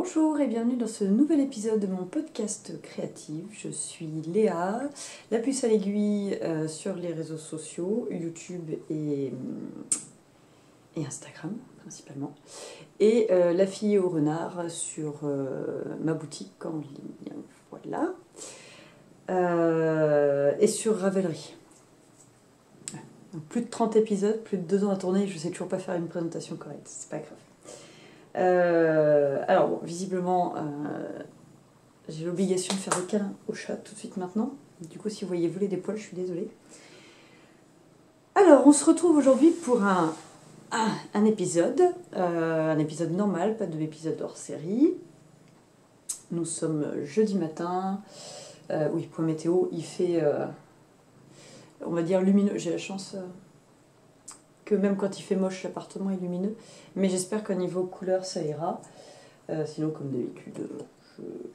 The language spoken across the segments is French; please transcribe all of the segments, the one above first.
Bonjour et bienvenue dans ce nouvel épisode de mon podcast créatif. Je suis Léa, la puce à l'aiguille sur les réseaux sociaux, YouTube et Instagram principalement. Et la fille au renard sur ma boutique en ligne. Voilà. Et sur Ravelry. Donc, plus de 30 épisodes, plus de 2 ans à tourner, je ne sais toujours pas faire une présentation correcte, c'est pas grave. Alors, bon, visiblement, j'ai l'obligation de faire des câlins au chat tout de suite maintenant. Du coup, si vous voyez voler des poils, je suis désolée. Alors, on se retrouve aujourd'hui pour un épisode normal, pas de l'épisode hors série. Nous sommes jeudi matin. Oui, point météo, il fait, on va dire, lumineux. J'ai la chance que même quand il fait moche, l'appartement est lumineux. Mais j'espère qu'au niveau couleur, ça ira. Sinon, comme d'habitude,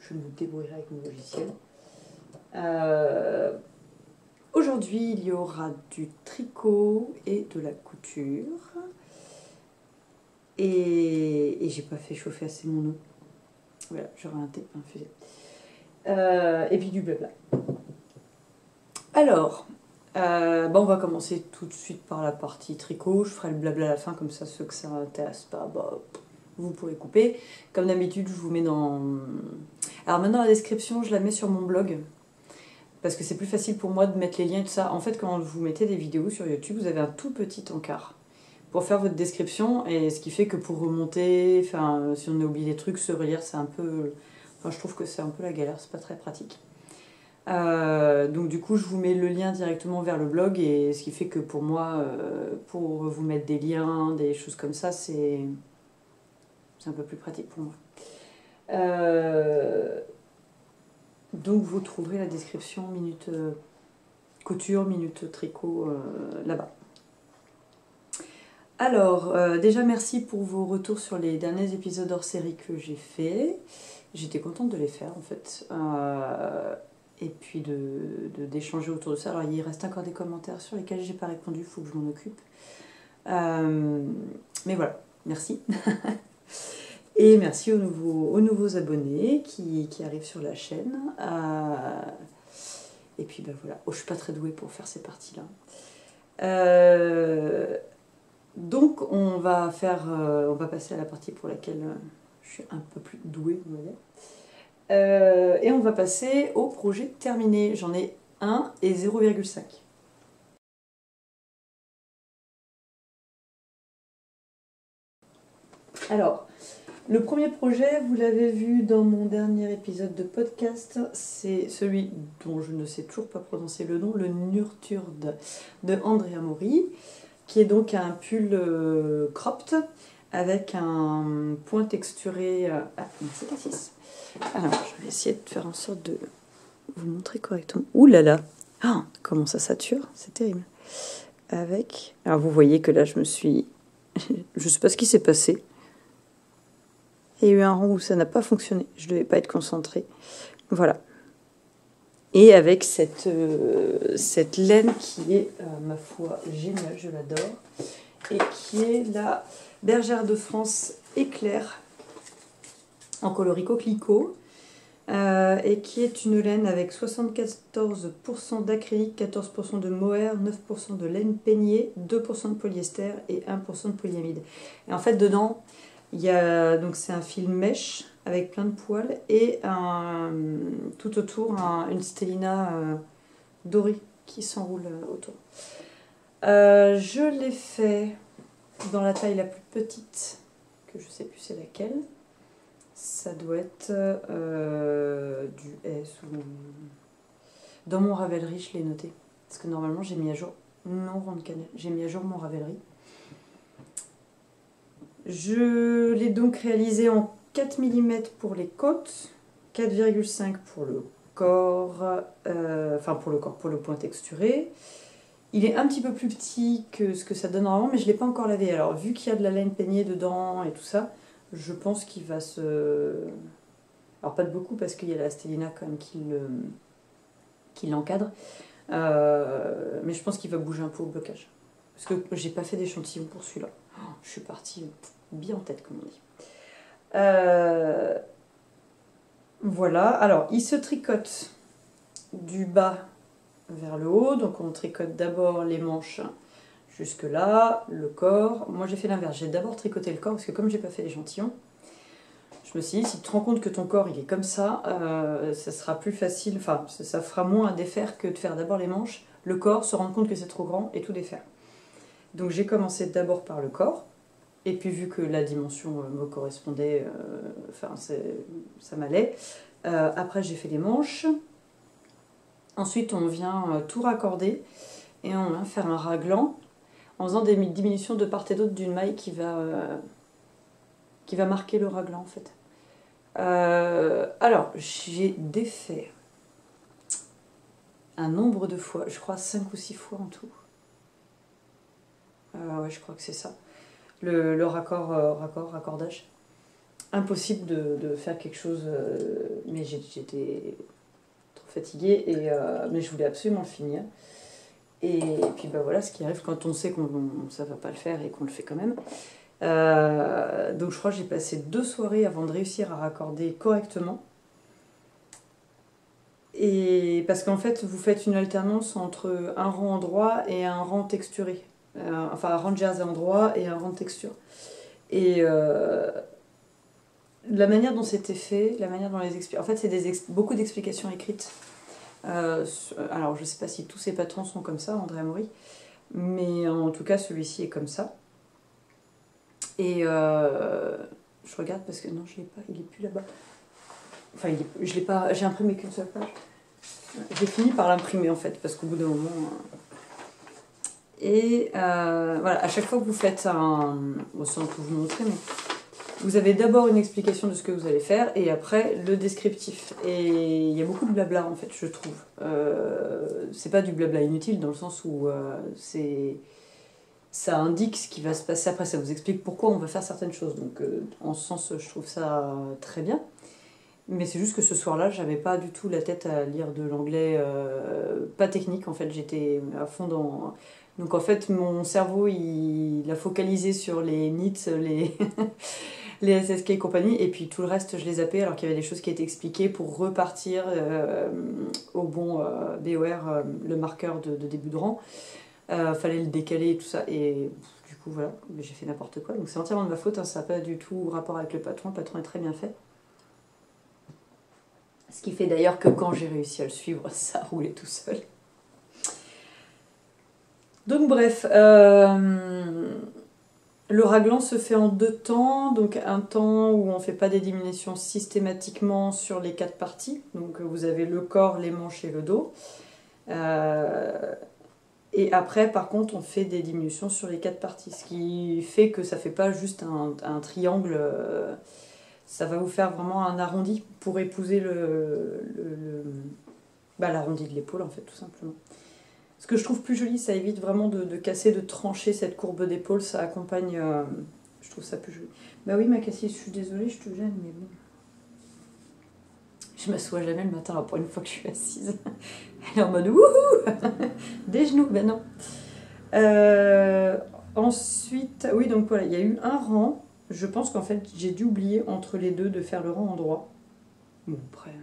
je me débrouillerai avec mon logiciel. Aujourd'hui, il y aura du tricot et de la couture. Et j'ai pas fait chauffer assez mon eau. Voilà, j'aurai un thé infusé. Et puis du blabla. Alors, on va commencer tout de suite par la partie tricot. Je ferai le blabla à la fin, comme ça, ceux que ça n'intéresse pas, vous pourrez couper. Comme d'habitude, je vous mets dans... Alors maintenant, la description, je la mets sur mon blog. Parce que c'est plus facile pour moi de mettre les liens et tout ça. En fait, quand vous mettez des vidéos sur YouTube, vous avez un tout petit encart pour faire votre description. Et ce qui fait que pour remonter, si on a oublié des trucs, se relire, c'est un peu... je trouve que c'est un peu la galère, c'est pas très pratique. Donc du coup, je vous mets le lien directement vers le blog. Et ce qui fait que pour moi, pour vous mettre des liens, des choses comme ça, c'est un peu plus pratique pour moi. Donc vous trouverez la description minute couture, minute tricot là-bas. Alors, déjà merci pour vos retours sur les derniers épisodes hors série que j'ai fait. J'étais contente de les faire en fait. Et puis d'échanger autour de ça. Alors il reste encore des commentaires sur lesquels j'ai pas répondu, il faut que je m'en occupe. Mais voilà, merci. Et merci aux nouveaux abonnés qui arrivent sur la chaîne. Et puis voilà, je suis pas très douée pour faire ces parties-là. Donc on va passer à la partie pour laquelle je suis un peu plus douée, on va dire. Et on va passer au projet terminé. J'en ai 1 et 0,5. Alors, le premier projet, vous l'avez vu dans mon dernier épisode de podcast, c'est celui dont je ne sais toujours pas prononcer le nom, le Nurturd de Andrea Mori, qui est donc un pull cropped avec un point texturé... c'est pas 6. Alors, je vais essayer de faire en sorte de vous montrer correctement. Ouh là là, comment ça sature, c'est terrible. Alors vous voyez que là, je me suis... je sais pas ce qui s'est passé. Il y a eu un rang où ça n'a pas fonctionné. Je ne devais pas être concentrée. Voilà. Et avec cette laine qui est, ma foi, géniale, je l'adore. Et qui est la Bergère de France Éclair en coloris coquelicot. Et qui est une laine avec 74% d'acrylique, 14% de mohair, 9% de laine peignée, 2% de polyester et 1% de polyamide. Et en fait, dedans... donc c'est un fil mèche avec plein de poils et tout autour une stellina dorée qui s'enroule autour. Je l'ai fait dans la taille la plus petite, que je sais plus c'est laquelle. Ça doit être du S ou... Dans mon Ravelry, je l'ai noté. Parce que normalement, j'ai mis à jour... Non, rond de cannelle. J'ai mis à jour mon Ravelry. Je l'ai donc réalisé en 4 mm pour les côtes, 4,5 pour le corps, pour le point texturé. Il est un petit peu plus petit que ce que ça donne normalement, mais je ne l'ai pas encore lavé. Alors, vu qu'il y a de la laine peignée dedans et tout ça, je pense qu'il va se... Alors, pas de beaucoup, parce qu'il y a la stellina quand même qui l'encadre. Mais je pense qu'il va bouger un peu au blocage. Parce que j'ai pas fait d'échantillon pour celui-là. Je suis partie bien en tête, comme on dit. Voilà, alors il se tricote du bas vers le haut, donc on tricote d'abord les manches jusque là, le corps. Moi j'ai fait l'inverse, j'ai d'abord tricoté le corps parce que comme j'ai pas fait l'échantillon, je me suis dit si tu te rends compte que ton corps il est comme ça sera plus facile, enfin ça fera moins à défaire que de faire d'abord les manches, le corps, se rendre compte que c'est trop grand et tout défaire. Donc j'ai commencé d'abord par le corps, et puis vu que la dimension me correspondait, ça m'allait. Après j'ai fait les manches. Ensuite on vient tout raccorder et on vient faire un raglan en faisant des diminutions de part et d'autre d'une maille qui va marquer le raglan en fait. Alors j'ai défait un nombre de fois, je crois 5 ou 6 fois en tout. Ouais, je crois que c'est ça. Le raccordage. Impossible de faire quelque chose, mais j'étais trop fatiguée, mais je voulais absolument le finir. Et puis bah voilà, ce qui arrive quand on sait qu'on ça va pas le faire et qu'on le fait quand même. Donc je crois que j'ai passé 2 soirées avant de réussir à raccorder correctement. Et parce qu'en fait, vous faites une alternance entre un rang en droit et un rang texturé. Enfin, un rang de jersey en droit et un rang de texture. Et la manière dont c'était fait, la manière dont en fait, c'est beaucoup d'explications écrites. Alors, je ne sais pas si tous ces patrons sont comme ça, André Amaury, mais en tout cas, celui-ci est comme ça. Et je regarde parce que non, je l'ai pas, il est plus là-bas. Enfin, je l'ai pas, j'ai imprimé qu'une seule page. J'ai fini par l'imprimer en fait, parce qu'au bout d'un moment. Et voilà, à chaque fois que vous faites un. Bon, ça on peut vous montrer, mais vous avez d'abord une explication de ce que vous allez faire et après le descriptif. Et il y a beaucoup de blabla en fait, je trouve. C'est pas du blabla inutile dans le sens où ça indique ce qui va se passer après, ça vous explique pourquoi on va faire certaines choses. Donc en ce sens, je trouve ça très bien. Mais c'est juste que ce soir-là, j'avais pas du tout la tête à lire de l'anglais pas technique. En fait, j'étais à fond dans. Donc en fait, mon cerveau, il a focalisé sur les NEET, les SSK et compagnie, et puis tout le reste, je les zappais alors qu'il y avait des choses qui étaient expliquées pour repartir au bon BOR, le marqueur de début de rang. Fallait le décaler et tout ça, et du coup, voilà, j'ai fait n'importe quoi. Donc c'est entièrement de ma faute, hein, ça n'a pas du tout rapport avec le patron est très bien fait. Ce qui fait d'ailleurs que quand j'ai réussi à le suivre, ça roulait tout seul. Donc bref, le raglan se fait en 2 temps. Donc un temps où on ne fait pas des diminutions systématiquement sur les 4 parties. Donc vous avez le corps, les manches et le dos. Et après, par contre, on fait des diminutions sur les 4 parties. Ce qui fait que ça ne fait pas juste un triangle... ça va vous faire vraiment un arrondi pour épouser l'arrondi de l'épaule, en fait, tout simplement. Ce que je trouve plus joli, ça évite vraiment de casser, de trancher cette courbe d'épaule, ça accompagne... je trouve ça plus joli. Bah oui, ma Cassie, je suis désolée, je te gêne, mais bon. Je m'assois jamais le matin, pour une fois que je suis assise. Elle est en mode wouhou des genoux, ben non. Ensuite, oui, donc voilà, il y a eu un rang. Je pense qu'en fait, j'ai dû oublier entre les deux de faire le rang en droit. Bon, après,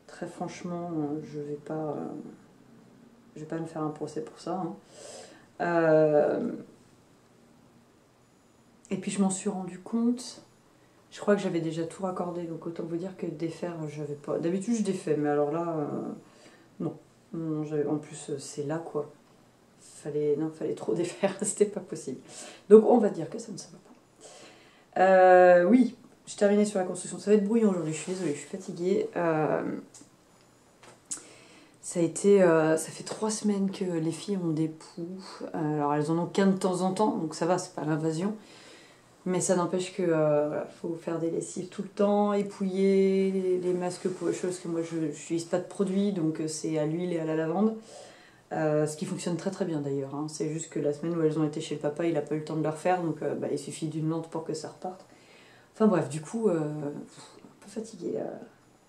très franchement, je vais pas me faire un procès pour ça. Hein. Et puis, je m'en suis rendu compte. Je crois que j'avais déjà tout raccordé, donc autant vous dire que défaire, j'avais pas. D'habitude, je défais, mais alors là, non. En plus, c'est là, quoi. Fallait trop défaire, c'était pas possible. Donc, on va dire que ça ne se va pas. Oui, je terminais sur la construction. Ça va être bruyant aujourd'hui, je suis désolée, je suis fatiguée. Ça fait 3 semaines que les filles ont des poux. Alors, elles en ont qu'un de temps en temps, donc ça va, c'est pas l'invasion. Mais ça n'empêche que faut faire des lessives tout le temps, épouiller les masques pour les choses, que moi je n'utilise pas de produits, donc c'est à l'huile et à la lavande. Ce qui fonctionne très très bien d'ailleurs. Hein. C'est juste que la semaine où elles ont été chez le papa, il n'a pas eu le temps de le refaire, donc il suffit d'une lampe pour que ça reparte. Enfin bref, du coup, un peu fatiguée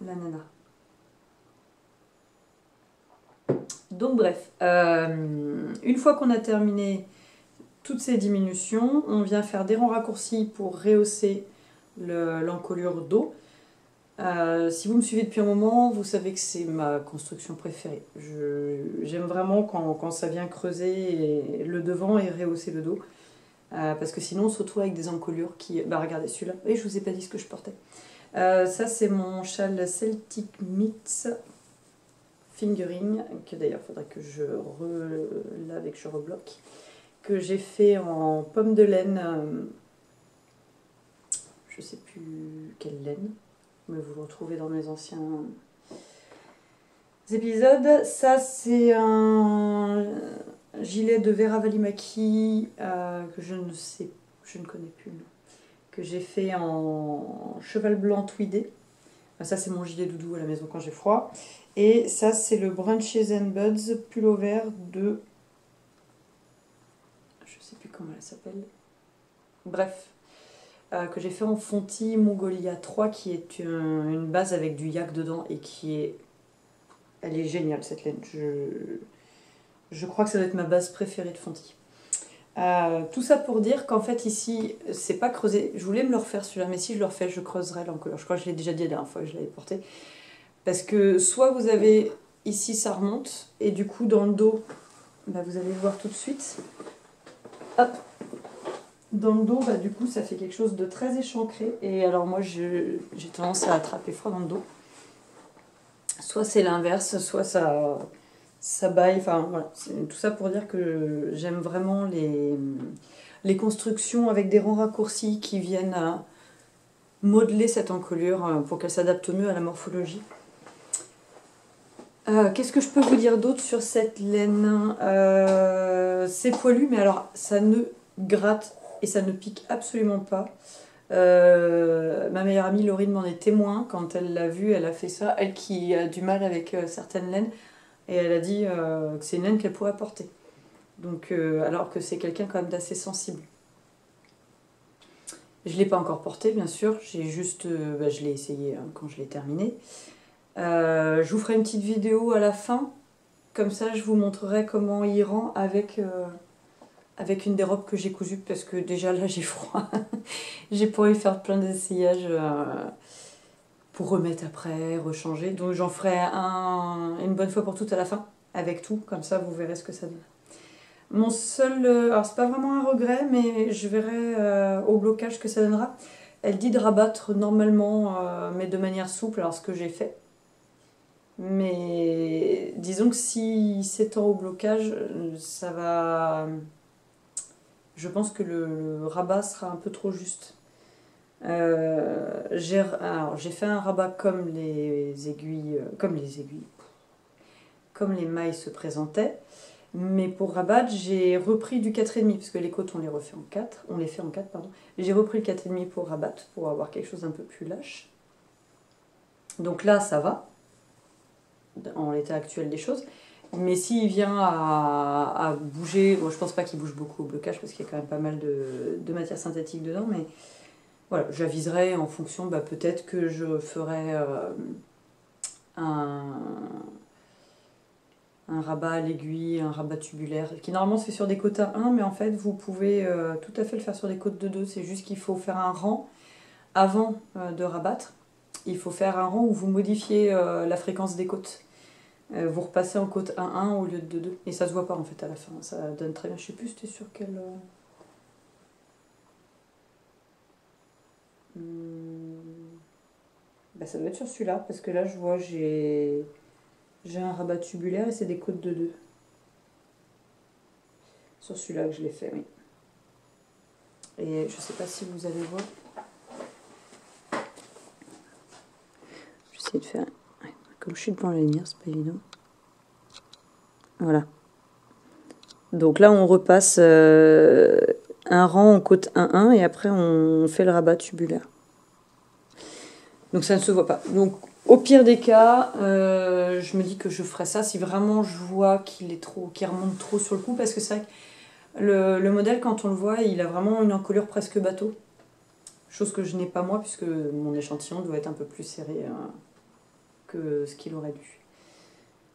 la nana. Donc bref, une fois qu'on a terminé toutes ces diminutions, on vient faire des rangs raccourcis pour rehausser l'encolure dos. Si vous me suivez depuis un moment, vous savez que c'est ma construction préférée. J'aime vraiment quand ça vient creuser le devant et rehausser le dos. Parce que sinon on se retrouve avec des encolures qui... Bah regardez celui-là, et je vous ai pas dit ce que je portais. Ça c'est mon châle Celtic Mix Fingering, que d'ailleurs il faudrait que je relave et que je rebloque, que j'ai fait en pomme de laine, je sais plus quelle laine, mais vous le retrouvez dans mes anciens épisodes. Ça c'est un gilet de Vera Valimaki que je ne connais plus le nom, que j'ai fait en cheval blanc tweedé. Ça c'est mon gilet doudou à la maison quand j'ai froid. Et ça c'est le Brunches and Buds pullover de... je sais plus comment elle s'appelle. Bref, que j'ai fait en Fonty Mongolia 3, qui est une base avec du yak dedans et qui est... elle est géniale cette laine. Je crois que ça doit être ma base préférée de Fonty. Tout ça pour dire qu'en fait ici c'est pas creusé. Je voulais me le refaire celui-là, mais si je le refais je creuserai l'encolure. Je crois que je l'ai déjà dit la dernière fois que je l'avais porté. Parce que soit vous avez ici ça remonte et du coup dans le dos, bah, vous allez le voir tout de suite. Hop, dans le dos, bah, du coup ça fait quelque chose de très échancré. Et alors moi j'ai tendance à attraper froid dans le dos. Soit c'est l'inverse, soit ça baille, enfin voilà, tout ça pour dire que j'aime vraiment les constructions avec des rangs raccourcis qui viennent à modeler cette encolure pour qu'elle s'adapte mieux à la morphologie. Qu'est-ce que je peux vous dire d'autre sur cette laine? C'est poilu, mais alors ça ne gratte et ça ne pique absolument pas. Ma meilleure amie Laurine m'en est témoin. Quand elle l'a vu, elle a fait ça, elle qui a du mal avec certaines laines. Et elle a dit que c'est une laine qu'elle pourrait porter. Donc, alors que c'est quelqu'un quand même d'assez sensible. Je ne l'ai pas encore porté, bien sûr. J'ai juste, je l'ai essayé quand je l'ai terminé. Je vous ferai une petite vidéo à la fin. Comme ça, je vous montrerai comment il rend avec une des robes que j'ai cousues. Parce que déjà là, j'ai froid. J'ai pourri faire plein d'essayages pour remettre après, rechanger. Donc j'en ferai une bonne fois pour toutes à la fin. Avec tout, comme ça vous verrez ce que ça donne. Mon seul... alors c'est pas vraiment un regret, mais je verrai au blocage ce que ça donnera. Elle dit de rabattre normalement, mais de manière souple, alors ce que j'ai fait. Mais disons que si c'est en haut blocage, ça va... je pense que le rabat sera un peu trop juste. J'ai fait un rabat comme les aiguilles, comme les mailles se présentaient. Mais pour rabattre, j'ai repris du 4,5, parce que les côtes on les fait en 4, pardon. J'ai repris le 4,5 pour rabattre, pour avoir quelque chose d'un peu plus lâche. Donc là, ça va, en l'état actuel des choses. Mais s'il vient à bouger, bon, je pense pas qu'il bouge beaucoup au blocage, parce qu'il y a quand même pas mal de matière synthétique dedans, mais voilà, j'aviserai en fonction, peut-être que je ferai un rabat à l'aiguille, un rabat tubulaire, qui normalement se fait sur des côtes à 1, mais en fait vous pouvez tout à fait le faire sur des côtes de 2, c'est juste qu'il faut faire un rang avant de rabattre. Il faut faire un rang où vous modifiez la fréquence des côtes. Vous repassez en côte 1-1 au lieu de 2, et ça se voit pas en fait à la fin, ça donne très bien. Je sais plus c'était sur quel... ça doit être sur celui-là, parce que là je vois j'ai un rabat tubulaire et c'est des côtes de 2. Sur celui-là que je l'ai fait, oui. Et je sais pas si vous allez voir. J'essaie de faire... ouais, comme je suis devant la lumière, c'est pas évident. Voilà. Donc là on repasse un rang en côte 1-1 et après on fait le rabat tubulaire. Donc ça ne se voit pas. Donc au pire des cas, je me dis que je ferai ça si vraiment je vois qu'il remonte trop sur le cou, parce que c'est vrai que le modèle, quand on le voit, il a vraiment une encolure presque bateau. Chose que je n'ai pas moi, puisque mon échantillon doit être un peu plus serré que ce qu'il aurait dû.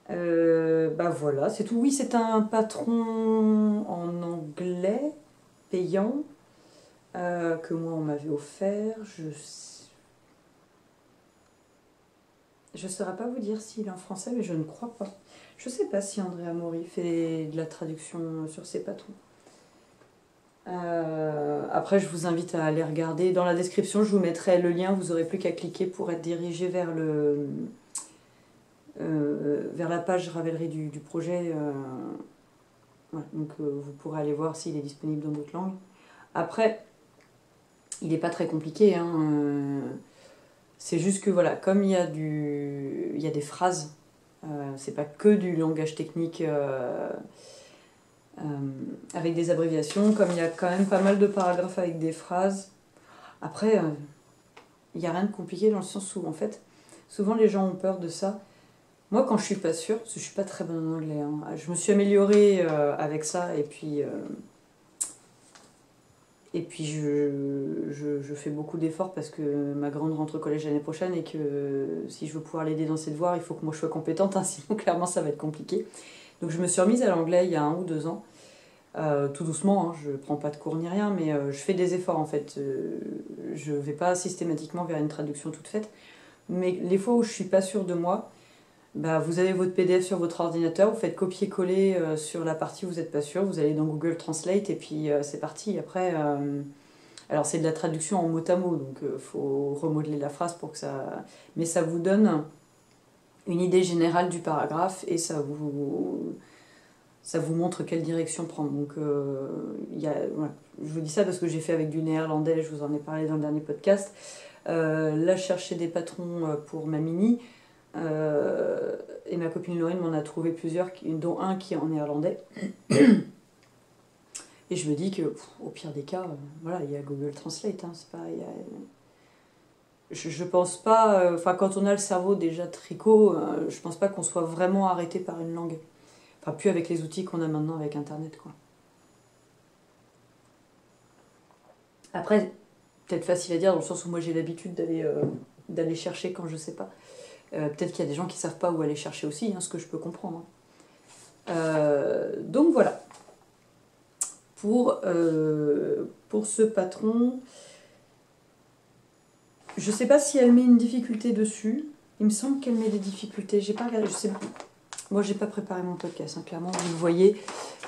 Voilà, c'est tout. Oui, c'est un patron en anglais, payant, que moi on m'avait offert. Je ne saurais pas vous dire s'il est en français, mais je ne crois pas. Je ne sais pas si Andrea Mori fait de la traduction sur ses patrons. Après, je vous invite à aller regarder. Dans la description, je vous mettrai le lien. Vous n'aurez plus qu'à cliquer pour être dirigé vers la page Ravelry du projet. Voilà. Donc, vous pourrez aller voir s'il est disponible dans d'autres langues. Après, il n'est pas très compliqué. Hein. C'est juste que, voilà, comme il y a des phrases, c'est pas que du langage technique avec des abréviations, comme il y a quand même pas mal de paragraphes avec des phrases. Après, il n'y a rien de compliqué dans le sens où, en fait, souvent les gens ont peur de ça. Moi, quand je suis pas sûre, parce que je suis pas très bonne en anglais, hein, je me suis améliorée avec ça, et puis je fais beaucoup d'efforts parce que ma grande rentre au collège l'année prochaine et que si je veux pouvoir l'aider dans ses devoirs, il faut que moi je sois compétente, hein, sinon clairement ça va être compliqué. Donc je me suis remise à l'anglais il y a 1 ou 2 ans. Tout doucement, hein, je ne prends pas de cours ni rien, mais je fais des efforts en fait. Je ne vais pas systématiquement vers une traduction toute faite, mais les fois où je ne suis pas sûre de moi, bah, vous avez votre PDF sur votre ordinateur, vous faites copier-coller sur la partie où vous n'êtes pas sûr, vous allez dans Google Translate et puis c'est parti. Après, alors c'est de la traduction en mot à mot, donc il faut remodeler la phrase pour que ça... Mais ça vous donne une idée générale du paragraphe et ça vous montre quelle direction prendre. Donc, voilà. Je vous dis ça parce que j'ai fait avec du néerlandais, je vous en ai parlé dans le dernier podcast. Là, je cherchais des patrons pour ma mini. Et ma copine Laurine m'en a trouvé plusieurs, dont un qui est en néerlandais. Et je me dis que, au pire des cas, voilà, il y a Google Translate. Hein, c'est pas, je pense pas... Enfin, quand on a le cerveau déjà tricot, je pense pas qu'on soit vraiment arrêté par une langue. Enfin, plus avec les outils qu'on a maintenant avec Internet, quoi. Après, peut-être facile à dire dans le sens où moi j'ai l'habitude d'aller chercher quand je sais pas. Peut-être qu'il y a des gens qui savent pas où aller chercher aussi, hein, ce que je peux comprendre. Donc voilà. Pour ce patron, je sais pas si elle met une difficulté dessus. Il me semble qu'elle met des difficultés. J'ai pas regardé, je sais pas. Moi, j'ai pas préparé mon podcast, hein, clairement, vous le voyez.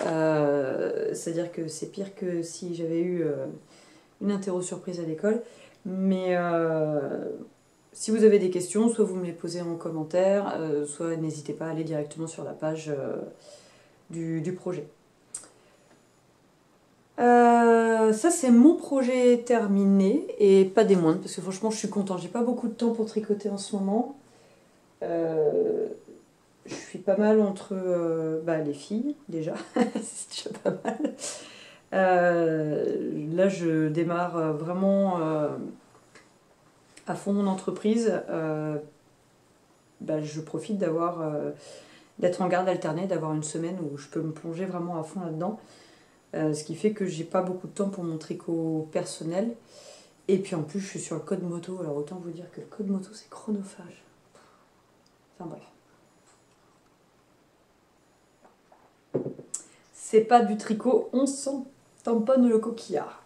C'est-à-dire que c'est pire que si j'avais eu une interro surprise à l'école. Mais si vous avez des questions, soit vous me les posez en commentaire, soit n'hésitez pas à aller directement sur la page du projet. Ça, c'est mon projet terminé, et pas des moindres, parce que franchement, je suis contente. J'ai pas beaucoup de temps pour tricoter en ce moment. Je suis pas mal entre les filles, déjà. C'est déjà pas mal. Là, je démarre vraiment à fond mon entreprise. Je profite d'être en garde alternée, d'avoir une semaine où je peux me plonger vraiment à fond là-dedans. Ce qui fait que j'ai pas beaucoup de temps pour mon tricot personnel. Et puis en plus, je suis sur le code moto. Alors autant vous dire que le code moto, c'est chronophage. Enfin bref. C'est pas du tricot, on s'en tamponne le coquillard.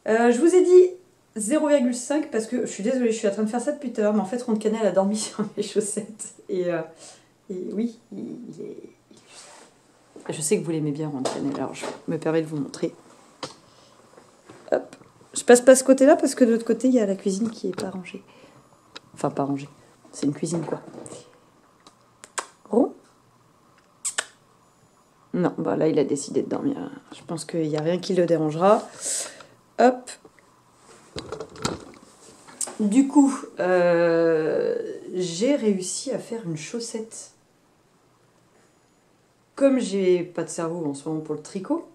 Je vous ai dit 0,5 parce que je suis désolée, je suis en train de faire ça depuis tout à l'heure, mais en fait, Ronde Cannelle a dormi sur mes chaussettes. Et oui, il est... Je sais que vous l'aimez bien, Ronde Cannelle, alors je me permets de vous montrer. Hop. Je passe pas ce côté-là parce que de l'autre côté, il y a la cuisine qui est pas rangée. Enfin, pas rangée. C'est une cuisine, quoi. Rond ? Non, là, il a décidé de dormir. Je pense qu'il n'y a rien qui le dérangera. Hop. Du coup, j'ai réussi à faire une chaussette. Comme j'ai pas de cerveau en ce moment pour le tricot,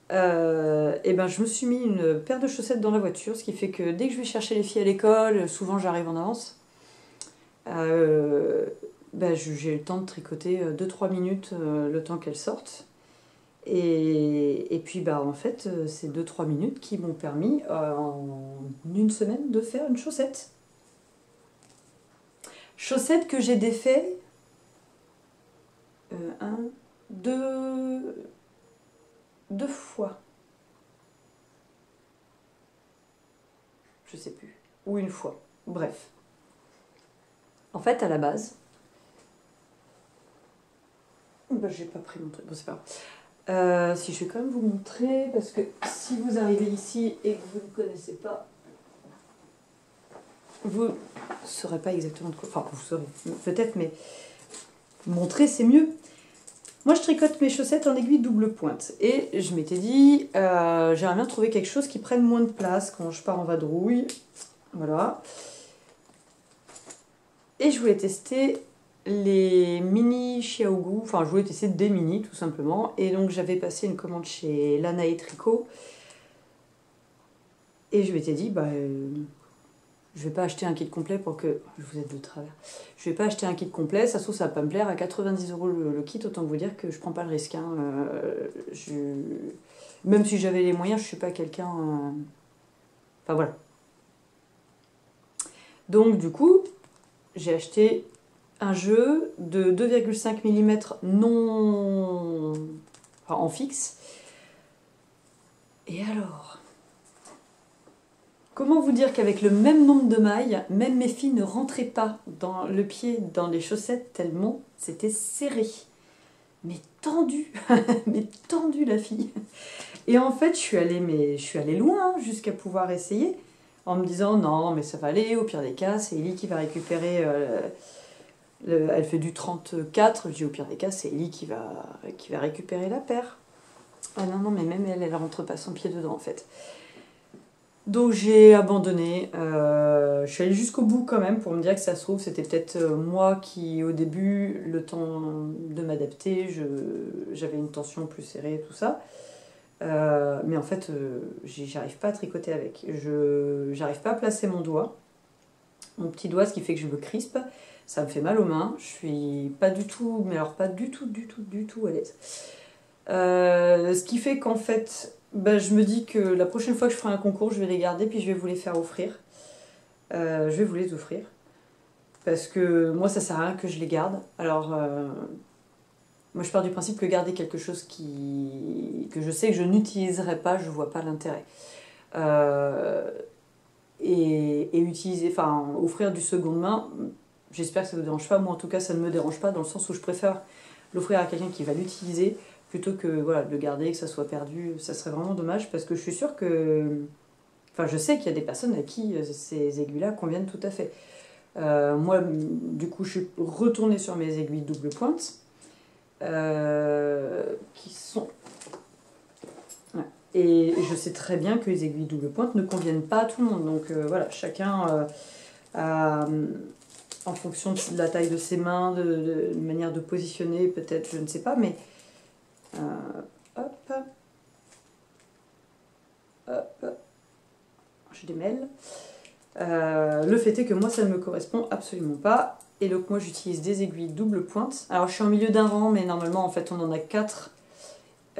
je me suis mis une paire de chaussettes dans la voiture, ce qui fait que dès que je vais chercher les filles à l'école, souvent j'arrive en avance. J'ai le temps de tricoter 2-3 minutes le temps qu'elles sortent. Et puis en fait, c'est 2-3 minutes qui m'ont permis en une semaine de faire une chaussette. Chaussette que j'ai défait 2 fois. Je sais plus. Ou une fois. Bref. En fait, à la base, bah, j'ai pas pris mon truc, bon, c'est pas grave. Si je vais quand même vous montrer, parce que si vous arrivez ici et que vous ne connaissez pas, vous ne saurez pas exactement de quoi. Enfin, vous saurez peut-être, mais montrer c'est mieux. Moi, je tricote mes chaussettes en aiguille double pointe. Et je m'étais dit, j'aimerais bien trouver quelque chose qui prenne moins de place quand je pars en vadrouille. Voilà. Et je voulais tester les mini Xiaogu. Enfin, je voulais tester des mini, tout simplement. Et donc, j'avais passé une commande chez Lana et Tricot. Et je m'étais dit, je vais pas acheter un kit complet pour que... Je vous aide de travers. Je vais pas acheter un kit complet, ça se trouve ça va pas me plaire. À 90 € le kit, autant vous dire que je prends pas le risque. Hein. Même si j'avais les moyens, je suis pas quelqu'un... Enfin voilà. Donc du coup, j'ai acheté un jeu de 2,5 mm non... Enfin, en fixe. Et alors... Comment vous dire qu'avec le même nombre de mailles, même mes filles ne rentraient pas dans le pied, dans les chaussettes, tellement c'était serré. Mais tendu, mais tendu la fille. Et en fait, je suis allée loin jusqu'à pouvoir essayer, en me disant non, mais ça va aller, au pire des cas, c'est Ellie qui va récupérer... elle fait du 34, je dis au pire des cas, c'est Ellie qui va récupérer la paire. Ah non, mais même elle rentre pas son pied dedans en fait. Donc j'ai abandonné, je suis allée jusqu'au bout quand même pour me dire que ça se trouve c'était peut-être moi qui au début, le temps de m'adapter, j'avais une tension plus serrée tout ça. Mais en fait j'arrive pas à tricoter avec, j'arrive pas à placer mon mon petit doigt, ce qui fait que je me crispe, ça me fait mal aux mains, je suis pas du tout, mais alors pas du tout à l'aise. Ce qui fait qu'en fait, je me dis que la prochaine fois que je ferai un concours, je vais les garder puis je vais vous les faire offrir. Je vais vous les offrir. Parce que moi, ça sert à rien que je les garde. Alors, moi, je pars du principe que garder quelque chose que je sais que je n'utiliserai pas, je vois pas l'intérêt. Et utiliser, enfin, offrir du seconde main, j'espère que ça ne vous dérange pas. Moi, en tout cas, ça ne me dérange pas dans le sens où je préfère l'offrir à quelqu'un qui va l'utiliser plutôt que voilà, de le garder, que ça soit perdu. Ça serait vraiment dommage parce que je suis sûre que... Enfin, je sais qu'il y a des personnes à qui ces aiguilles-là conviennent tout à fait. Moi, du coup, je suis retournée sur mes aiguilles double pointe qui sont... Ouais. Et je sais très bien que les aiguilles double pointe ne conviennent pas à tout le monde. Donc voilà, chacun a... en fonction de la taille de ses mains, de manière de positionner, peut-être, je ne sais pas, mais hop, hop, je démêle. Le fait est que moi, ça ne me correspond absolument pas. Et donc, moi, j'utilise des aiguilles double pointe. Alors, je suis en milieu d'un rang, mais normalement, en fait, on en a 4.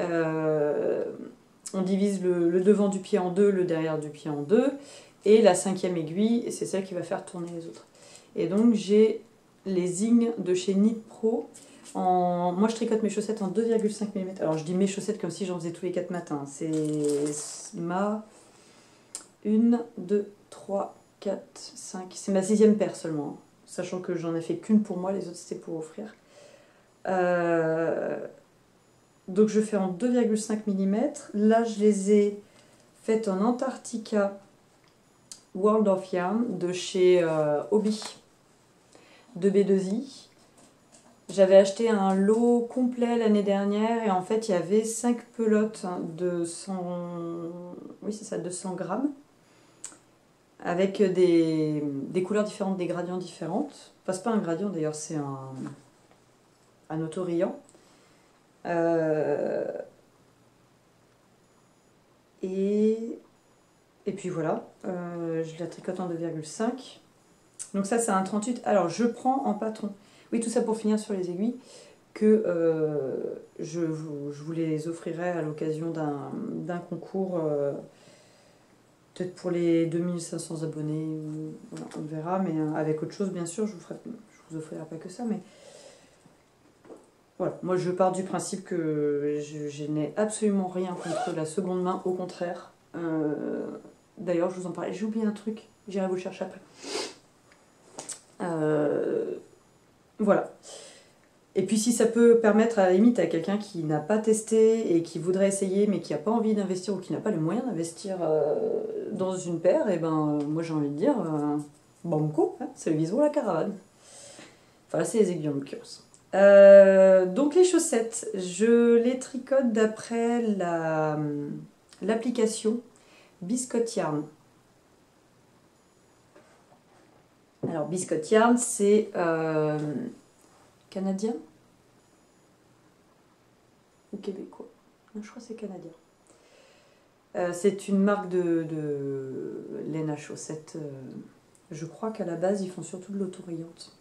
On divise le devant du pied en 2, le derrière du pied en 2. Et la 5e aiguille, c'est celle qui va faire tourner les autres. Et donc, j'ai les Zing de chez Knit Pro. Moi, je tricote mes chaussettes en 2,5 mm. Alors, je dis mes chaussettes comme si j'en faisais tous les 4 matins. C'est ma 1, 2, 3, 4, 5. C'est ma 6e paire seulement. Sachant que j'en ai fait qu'une pour moi, les autres c'était pour offrir. Donc, je fais en 2,5 mm. Là, je les ai faites en Antarctica World of Yarn de chez Hobby de B2I. J'avais acheté un lot complet l'année dernière et en fait il y avait 5 pelotes de 100, oui, c'est ça, 200 grammes avec des couleurs différentes, des gradients différents. Enfin, c'est pas un gradient d'ailleurs, c'est un autorillant. Et puis voilà, je la tricote en 2,5. Donc ça c'est un 38. Alors je prends en patron. Oui, tout ça pour finir sur les aiguilles, que je vous les offrirai à l'occasion d'un concours, peut-être pour les 2500 abonnés, voilà, on verra, mais avec autre chose bien sûr, je vous offrirai pas que ça, mais voilà, moi je pars du principe que je n'ai absolument rien contre la seconde main, au contraire. D'ailleurs, je vous en parlais, j'ai oublié un truc, j'irai vous le chercher après. Voilà. Et puis si ça peut permettre à la limite à quelqu'un qui n'a pas testé et qui voudrait essayer mais qui n'a pas envie d'investir ou qui n'a pas les moyens d'investir dans une paire, et ben moi j'ai envie de dire banco, hein, c'est le bison la caravane. Enfin là c'est les aiguilles en l'occurrence. Donc les chaussettes, je les tricote d'après l'application Biscotte Yarn. Alors Biscotte Yarn c'est canadien ou québécois? Non, je crois que c'est canadien. C'est une marque de laine à chaussettes. Je crois qu'à la base, ils font surtout de l'autorayante.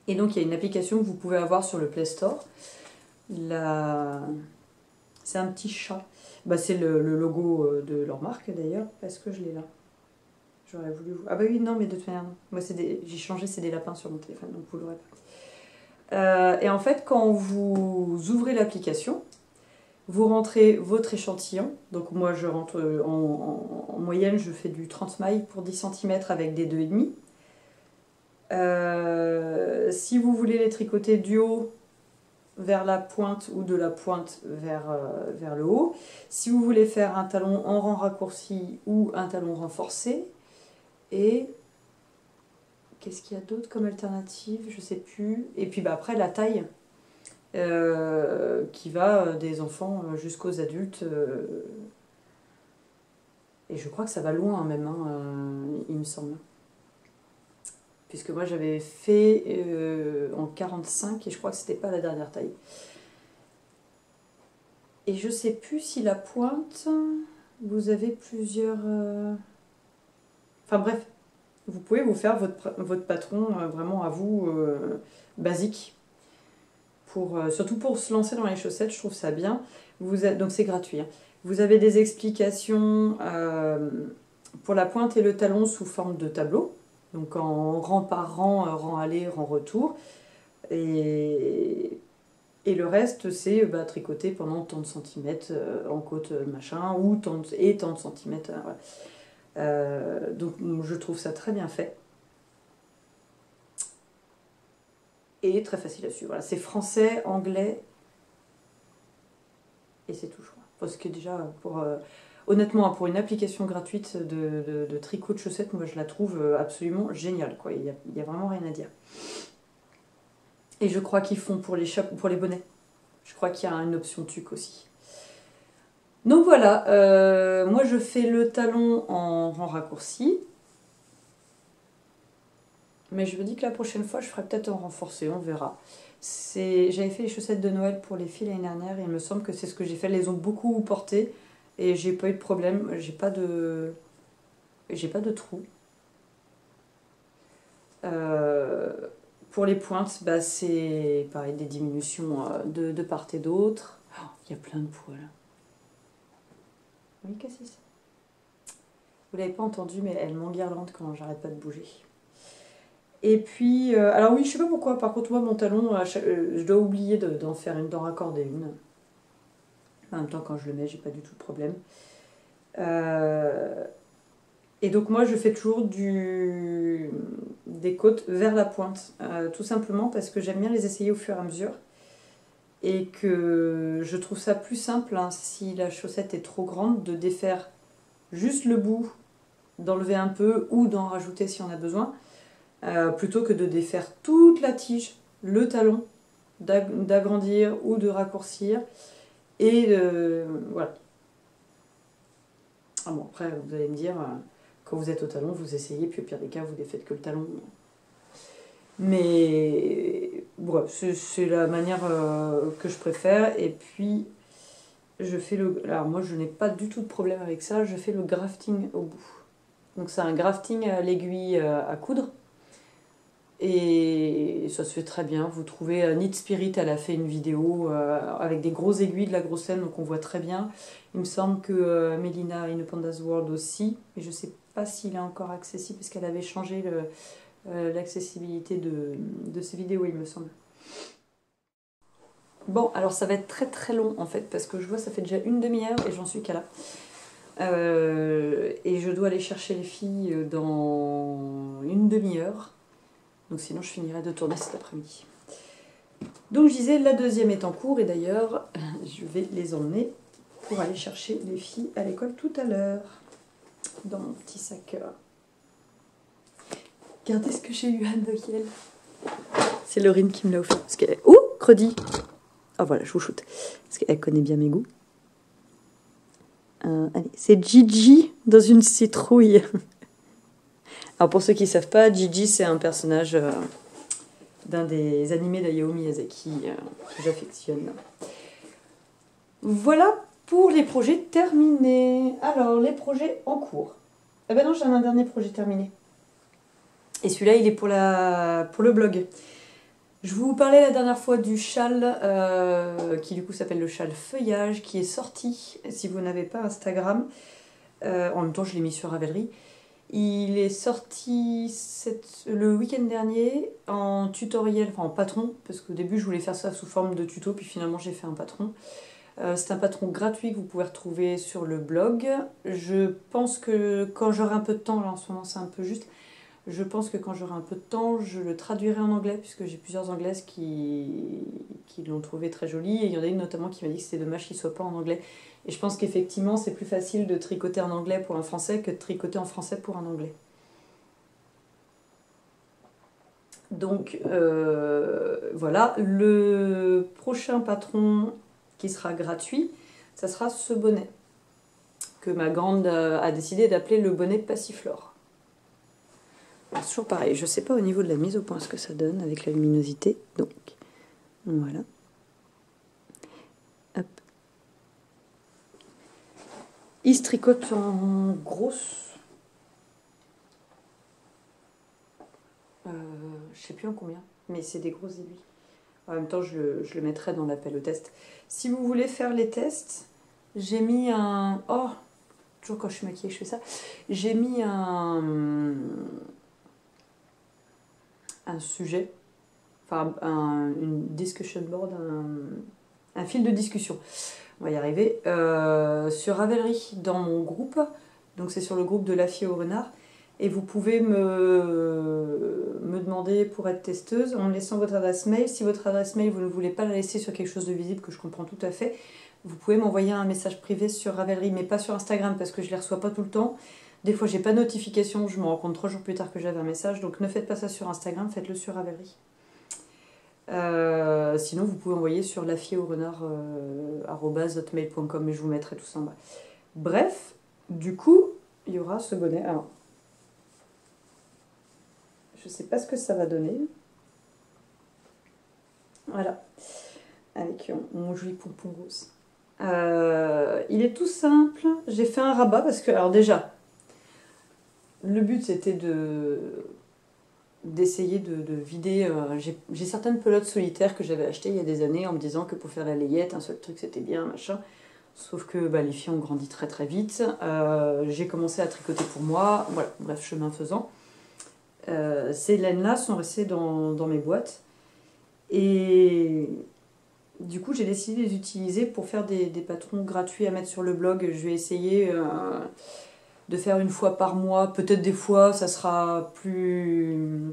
Et donc, il y a une application que vous pouvez avoir sur le Play Store. C'est un petit chat. Bah, c'est le logo de leur marque, d'ailleurs. Est-ce que je l'ai là? J'aurais voulu... Ah bah oui, non, mais de toute manière, non. Moi, j'ai changé, c'est des lapins sur mon téléphone, donc vous l'aurez pas. Et en fait, quand vous ouvrez l'application, vous rentrez votre échantillon. Donc moi, je rentre en moyenne, je fais du 30 mailles pour 10 cm avec des 2,5. Si vous voulez les tricoter du haut vers la pointe ou de la pointe vers le haut, si vous voulez faire un talon en rang raccourci ou un talon renforcé, et qu'est-ce qu'il y a d'autre comme alternative? Je sais plus. Et puis bah, après la taille qui va des enfants jusqu'aux adultes. Et je crois que ça va loin même, hein, il me semble. Puisque moi j'avais fait en 45 et je crois que c'était pas la dernière taille. Et je sais plus si la pointe, vous avez plusieurs... Enfin bref, vous pouvez vous faire votre patron vraiment à vous, basique. Surtout pour se lancer dans les chaussettes, je trouve ça bien. Donc c'est gratuit. Hein. Vous avez des explications pour la pointe et le talon sous forme de tableau. Donc en rang par rang, rang aller, rang retour. Et le reste, c'est tricoter pendant tant de centimètres en côte machin, ou tant de centimètres. Voilà. Donc je trouve ça très bien fait. Et très facile à suivre. Voilà, c'est français, anglais, et c'est tout, je crois. Parce que déjà, honnêtement, pour une application gratuite de tricot de chaussettes, moi je la trouve absolument géniale. Quoi. Il y a vraiment rien à dire. Et je crois qu'ils font pour les bonnets. Je crois qu'il y a une option tuque aussi. Donc voilà, moi je fais le talon en rang raccourci. Mais je me dis que la prochaine fois, je ferai peut-être en renforcé, on verra. J'avais fait les chaussettes de Noël pour les filles l'année dernière et il me semble que c'est ce que j'ai fait. Elles les ont beaucoup portées et j'ai pas eu de problème. J'ai pas de trou. Pour les pointes, bah, c'est pareil, des diminutions de part et d'autre. Oh, il y a plein de poils. Oui, qu'est-ce que c'est ça? Vous l'avez pas entendu, mais elle m'enguirlande quand j'arrête pas de bouger. Et puis, alors oui, je sais pas pourquoi, par contre, moi, mon talon, je dois oublier d'en raccorder une. En même temps, quand je le mets, j'ai pas du tout de problème. Et donc, moi, je fais toujours des côtes vers la pointe, tout simplement parce que j'aime bien les essayer au fur et à mesure. Et que je trouve ça plus simple, hein, si la chaussette est trop grande, de défaire juste le bout, d'enlever un peu ou d'en rajouter si on a besoin. Plutôt que de défaire toute la tige, le talon, d'agrandir ou de raccourcir. Et voilà. Ah bon, après, vous allez me dire, quand vous êtes au talon, vous essayez, puis au pire des cas, vous défaites que le talon. Mais bref, c'est la manière que je préfère. Et puis, je fais alors moi, je n'ai pas du tout de problème avec ça, je fais le grafting au bout. Donc c'est un grafting à l'aiguille à coudre. Et ça se fait très bien. Vous trouvez Knit Spirit, elle a fait une vidéo avec des grosses aiguilles, de la grosse laine, donc on voit très bien. Il me semble que Mélina in a Panda's World aussi, mais je ne sais pas s'il est encore accessible parce qu'elle avait changé l'accessibilité de ses vidéos, il me semble. Bon, alors ça va être très très long en fait, parce que je vois ça fait déjà une demi-heure et j'en suis qu'à là. Et je dois aller chercher les filles dans une demi-heure. Donc sinon, je finirai de tourner cet après-midi. Donc je disais, la deuxième est en cours et d'ailleurs, je vais les emmener pour aller chercher les filles à l'école tout à l'heure. Dans mon petit sac. Regardez ce que j'ai eu, Anne Boyel. C'est Laurine qui me l'a offert. Parce qu'elle... Ouh, Credi. Ah voilà, je vous shoot. Parce qu'elle connaît bien mes goûts. Allez, c'est Gigi dans une citrouille. Alors pour ceux qui ne savent pas, Gigi c'est un personnage d'un des animés d'Hayao Miyazaki que j'affectionne. Voilà pour les projets terminés. Alors les projets en cours. Eh ben non, j'ai un dernier projet terminé. Et celui-là, il est pour le blog. Je vous parlais la dernière fois du châle, qui du coup s'appelle le châle feuillage, qui est sorti, si vous n'avez pas Instagram. En même temps, je l'ai mis sur Ravelry. Il est sorti le week-end dernier en tutoriel, enfin en patron, parce qu'au début, je voulais faire ça sous forme de tuto, puis finalement, j'ai fait un patron. C'est un patron gratuit que vous pouvez retrouver sur le blog. Je pense que quand j'aurai un peu de temps, là en ce moment c'est un peu juste, je pense que quand j'aurai un peu de temps, je le traduirai en anglais, puisque j'ai plusieurs anglaises qui l'ont trouvé très joli, et il y en a une notamment qui m'a dit que c'était dommage qu'il ne soit pas en anglais. Et je pense qu'effectivement c'est plus facile de tricoter en anglais pour un français que de tricoter en français pour un anglais. Donc voilà, le prochain patron qui sera gratuit, ça sera ce bonnet que ma grande a décidé d'appeler le bonnet Passiflore. C'est toujours pareil, je ne sais pas au niveau de la mise au point ce que ça donne avec la luminosité, donc voilà. Hop. Il se tricote en grosse, je sais plus en combien, mais c'est des grosses aiguilles. En même temps, je le mettrai dans l'appel au test. Si vous voulez faire les tests, j'ai mis un... Oh, toujours quand je suis maquillée, je fais ça. J'ai mis un sujet, enfin une discussion board, un fil de discussion. On va y arriver. Sur Ravelry, dans mon groupe, donc c'est sur le groupe de La Fille au Renard, et vous pouvez me demander pour être testeuse en me laissant votre adresse mail. Si votre adresse mail, vous ne voulez pas la laisser sur quelque chose de visible, que je comprends tout à fait, vous pouvez m'envoyer un message privé sur Ravelry, mais pas sur Instagram parce que je ne les reçois pas tout le temps. Des fois, j'ai pas de notification, je me rends compte 3 jours plus tard que j'avais un message, donc ne faites pas ça sur Instagram, faites-le sur Ravelry. Sinon, vous pouvez envoyer sur lafilleaurenard@hotmail.com et je vous mettrai tout ça en bas. Bref, du coup, il y aura ce bonnet. Alors, je sais pas ce que ça va donner. Voilà, avec mon joli pompon rose. Il est tout simple. J'ai fait un rabat parce que, alors déjà, le but c'était d'essayer de vider. J'ai certaines pelotes solitaires que j'avais achetées il y a des années en me disant que pour faire la layette, un seul truc c'était bien, machin. Sauf que les filles ont grandi très très vite. J'ai commencé à tricoter pour moi. Voilà, bref, chemin faisant. Ces laines-là sont restées dans mes boîtes. Et du coup, j'ai décidé de les utiliser pour faire des patrons gratuits à mettre sur le blog. Je vais essayer de faire une fois par mois. Peut-être des fois, ça sera plus...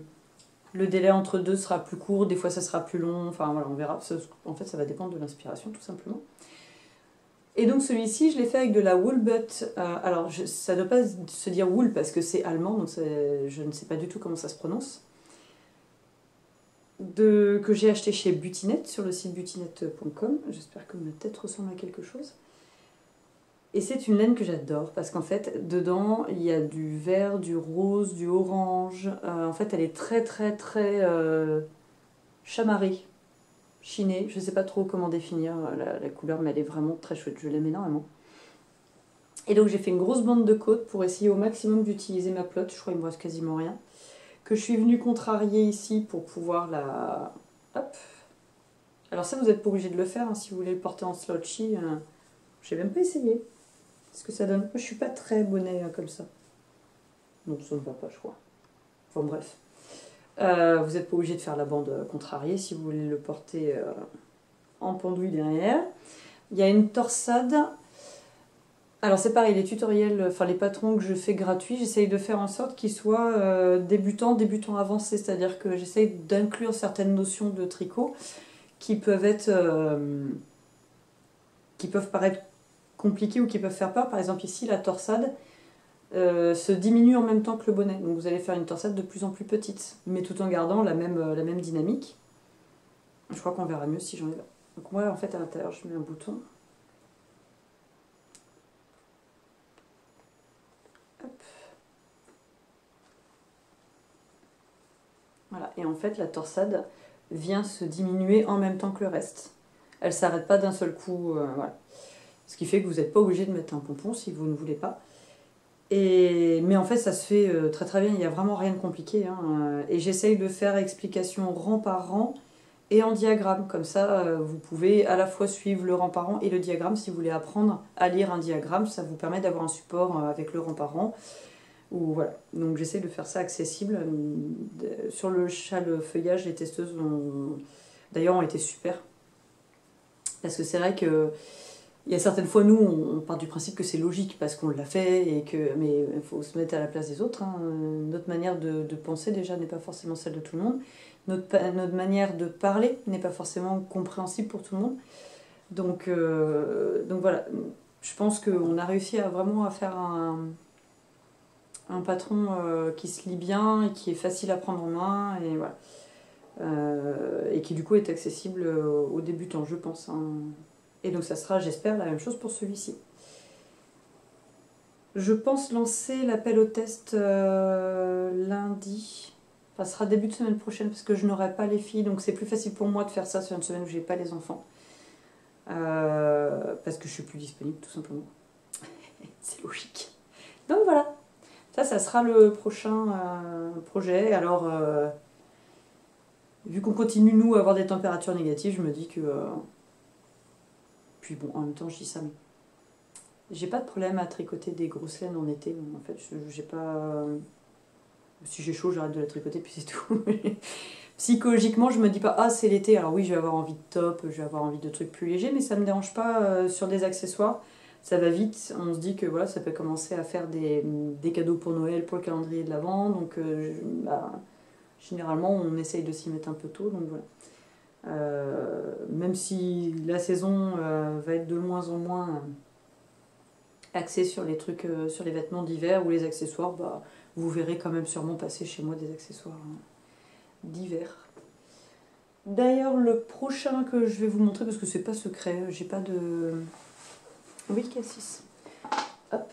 Le délai entre deux sera plus court. Des fois, ça sera plus long. Enfin, voilà, on verra. En fait, ça va dépendre de l'inspiration, tout simplement. Et donc, celui-ci, je l'ai fait avec de la Woolbutt. Alors, ça ne doit pas se dire wool parce que c'est allemand, donc je ne sais pas du tout comment ça se prononce. Que j'ai acheté chez Butinette, sur le site butinette.com. J'espère que ma tête ressemble à quelque chose. Et c'est une laine que j'adore parce qu'en fait, dedans, il y a du vert, du rose, du orange. En fait, elle est très, très, très chamarrée, chinée. Je ne sais pas trop comment définir la couleur, mais elle est vraiment très chouette. Je l'aime énormément. Et donc, j'ai fait une grosse bande de côte pour essayer au maximum d'utiliser ma pelote. Je crois qu'il me reste quasiment rien. Que je suis venue contrarier ici pour pouvoir la... Hop. Alors ça, vous n'êtes pas obligé de le faire, hein, si vous voulez le porter en slouchy. Je n'ai même pas essayé. Ce que ça donne. Moi, je suis pas très bonnet comme ça. Non, ça ne va pas, je crois. Enfin bref. Vous n'êtes pas obligé de faire la bande contrariée si vous voulez le porter en pendouille derrière. Il y a une torsade Alors c'est pareil, les tutoriels, enfin les patrons que je fais gratuits, j'essaye de faire en sorte qu'ils soient débutants avancés, c'est-à-dire que j'essaye d'inclure certaines notions de tricot qui peuvent être, qui peuvent paraître compliquées ou qui peuvent faire peur. Par exemple ici, la torsade se diminue en même temps que le bonnet, donc vous allez faire une torsade de plus en plus petite, mais tout en gardant la même dynamique. Je crois qu'on verra mieux si j'en ai là. Donc moi en fait à l'intérieur je mets un bouton. Voilà. Et en fait, la torsade vient se diminuer en même temps que le reste. Elle ne s'arrête pas d'un seul coup. Voilà. Ce qui fait que vous n'êtes pas obligé de mettre un pompon si vous ne voulez pas. Mais en fait, ça se fait très très bien. Il n'y a vraiment rien de compliqué. Hein. Et j'essaye de faire explication rang par rang et en diagramme. Comme ça, vous pouvez à la fois suivre le rang par rang et le diagramme. Si vous voulez apprendre à lire un diagramme, ça vous permet d'avoir un support avec le rang par rang. Ou voilà. Donc j'essaie de faire ça accessible. Sur le châle feuillage, les testeuses d'ailleurs ont été super. Parce que c'est vrai que il y a certaines fois, nous, on part du principe que c'est logique parce qu'on l'a fait, mais il faut se mettre à la place des autres. Hein. Notre manière de penser déjà n'est pas forcément celle de tout le monde. Notre manière de parler n'est pas forcément compréhensible pour tout le monde. Donc voilà, je pense qu'on a réussi vraiment à faire un patron qui se lit bien et qui est facile à prendre en main et voilà. Et qui du coup est accessible aux débutants, je pense. Hein. Et donc ça sera, j'espère, la même chose pour celui-ci. Je pense lancer l'appel au test lundi. Ça sera début de semaine prochaine parce que je n'aurai pas les filles, donc c'est plus facile pour moi de faire ça sur une semaine où j'ai pas les enfants. Parce que je suis plus disponible tout simplement. C'est logique. Donc voilà. Ça sera le prochain projet. Alors, vu qu'on continue, nous, à avoir des températures négatives, je me dis que... Puis bon, en même temps, je dis ça, mais... J'ai pas de problème à tricoter des grosses laines en été. En fait, j'ai pas... Si j'ai chaud, j'arrête de la tricoter, puis c'est tout. Psychologiquement, je me dis pas, ah, c'est l'été, alors oui, je vais avoir envie de top, je vais avoir envie de trucs plus légers, mais ça me dérange pas sur des accessoires. Ça va vite, on se dit que voilà, ça peut commencer à faire des cadeaux pour Noël, pour le calendrier de l'Avent, donc généralement on essaye de s'y mettre un peu tôt, donc voilà. Même si la saison va être de moins en moins axée sur les trucs, sur les vêtements d'hiver ou les accessoires, bah, vous verrez quand même sûrement passer chez moi des accessoires d'hiver. D'ailleurs, le prochain que je vais vous montrer, parce que c'est pas secret, j'ai pas de... Oui, Cassis. Hop.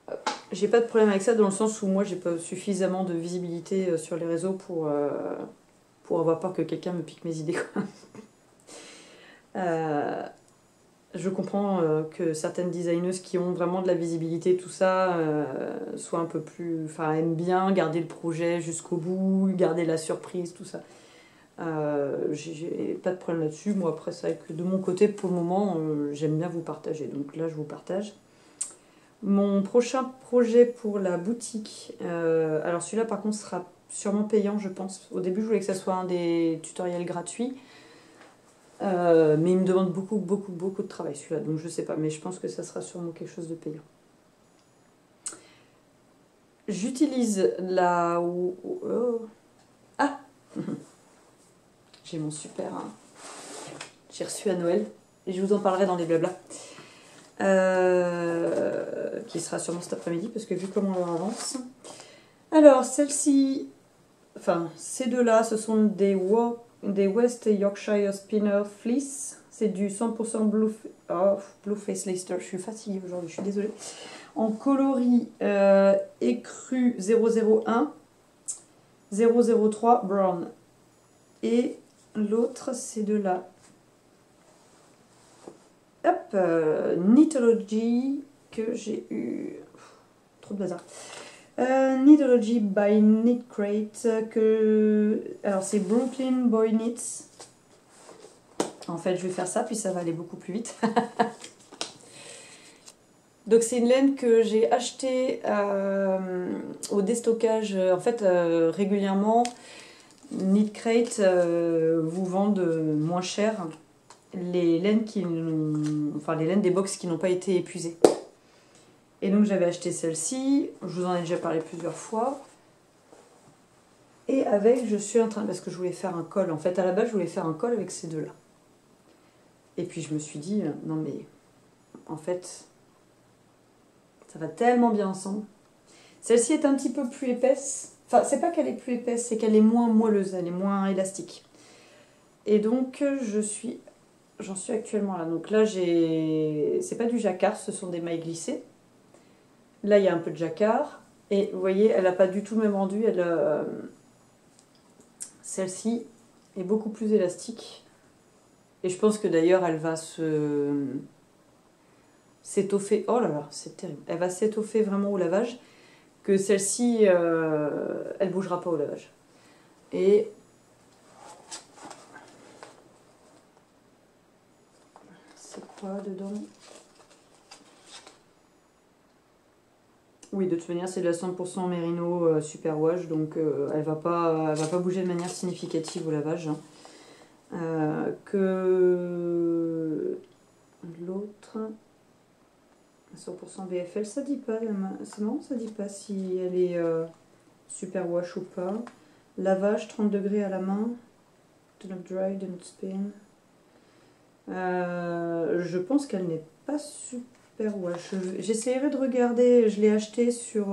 Hop. J'ai pas de problème avec ça dans le sens où moi j'ai pas suffisamment de visibilité sur les réseaux pour avoir peur que quelqu'un me pique mes idées. Je comprends que certaines designeuses qui ont vraiment de la visibilité, tout ça, soient un peu plus... Enfin, aiment bien garder le projet jusqu'au bout, garder la surprise, tout ça. J'ai pas de problème là-dessus. Moi, après, c'est vrai que de mon côté, pour le moment, j'aime bien vous partager. Donc là, je vous partage. Mon prochain projet pour la boutique, alors celui-là, par contre, sera sûrement payant, je pense. Au début, je voulais que ça soit un des tutoriels gratuits. Mais il me demande beaucoup de travail, celui-là. Donc je sais pas, mais je pense que ça sera sûrement quelque chose de payant. J'utilise la... Oh. Ah J'ai mon super... Hein. J'ai reçu à Noël. Et je vous en parlerai dans les blablas. Qui sera sûrement cet après-midi, parce que vu comment on avance. Alors, celle-ci... Enfin, ces deux-là, ce sont des West Yorkshire Spinner Fleece. C'est du 100% Blue Face Leicester. Je suis fatiguée aujourd'hui, je suis désolée. En coloris écru 001, 003 brown. Et l'autre, c'est de la Knitology que j'ai eu. Trop de bazar. Knitology by Knit Crate. Alors, c'est Brooklyn Boy Knits. En fait, je vais faire ça, puis ça va aller beaucoup plus vite. Donc, c'est une laine que j'ai achetée au déstockage. En fait, régulièrement, Knit Crate vous vendent moins cher les laines les laines des box qui n'ont pas été épuisées. Et donc j'avais acheté celle-ci, je vous en ai déjà parlé plusieurs fois. Et avec, je suis en train, parce que je voulais faire un col, en fait à la base je voulais faire un col avec ces deux-là. Et puis je me suis dit, non mais en fait, ça va tellement bien ensemble. Celle-ci est un petit peu plus épaisse, enfin c'est pas qu'elle est plus épaisse, c'est qu'elle est moins moelleuse, elle est moins élastique. Et donc j'en suis actuellement là. Donc là c'est pas du jacquard, ce sont des mailles glissées. Là il y a un peu de jacquard. Et vous voyez, elle n'a pas du tout le même rendu. Celle-ci est beaucoup plus élastique. Et je pense que d'ailleurs, elle va s'étoffer. Oh là là, c'est terrible. Elle va s'étoffer vraiment au lavage. Que celle-ci, elle bougera pas au lavage. Et c'est quoi dedans? Oui, de toute manière, c'est de la 100% Merino Superwash, donc elle va pas bouger de manière significative au lavage. Hein. Que l'autre 100% BFL, ça dit pas, c'est non, ça dit pas si elle est Superwash ou pas. Lavage 30 degrés à la main. Do not dry, do not spin. Je pense qu'elle n'est pas Superwash. J'essaierai de regarder, je l'ai acheté sur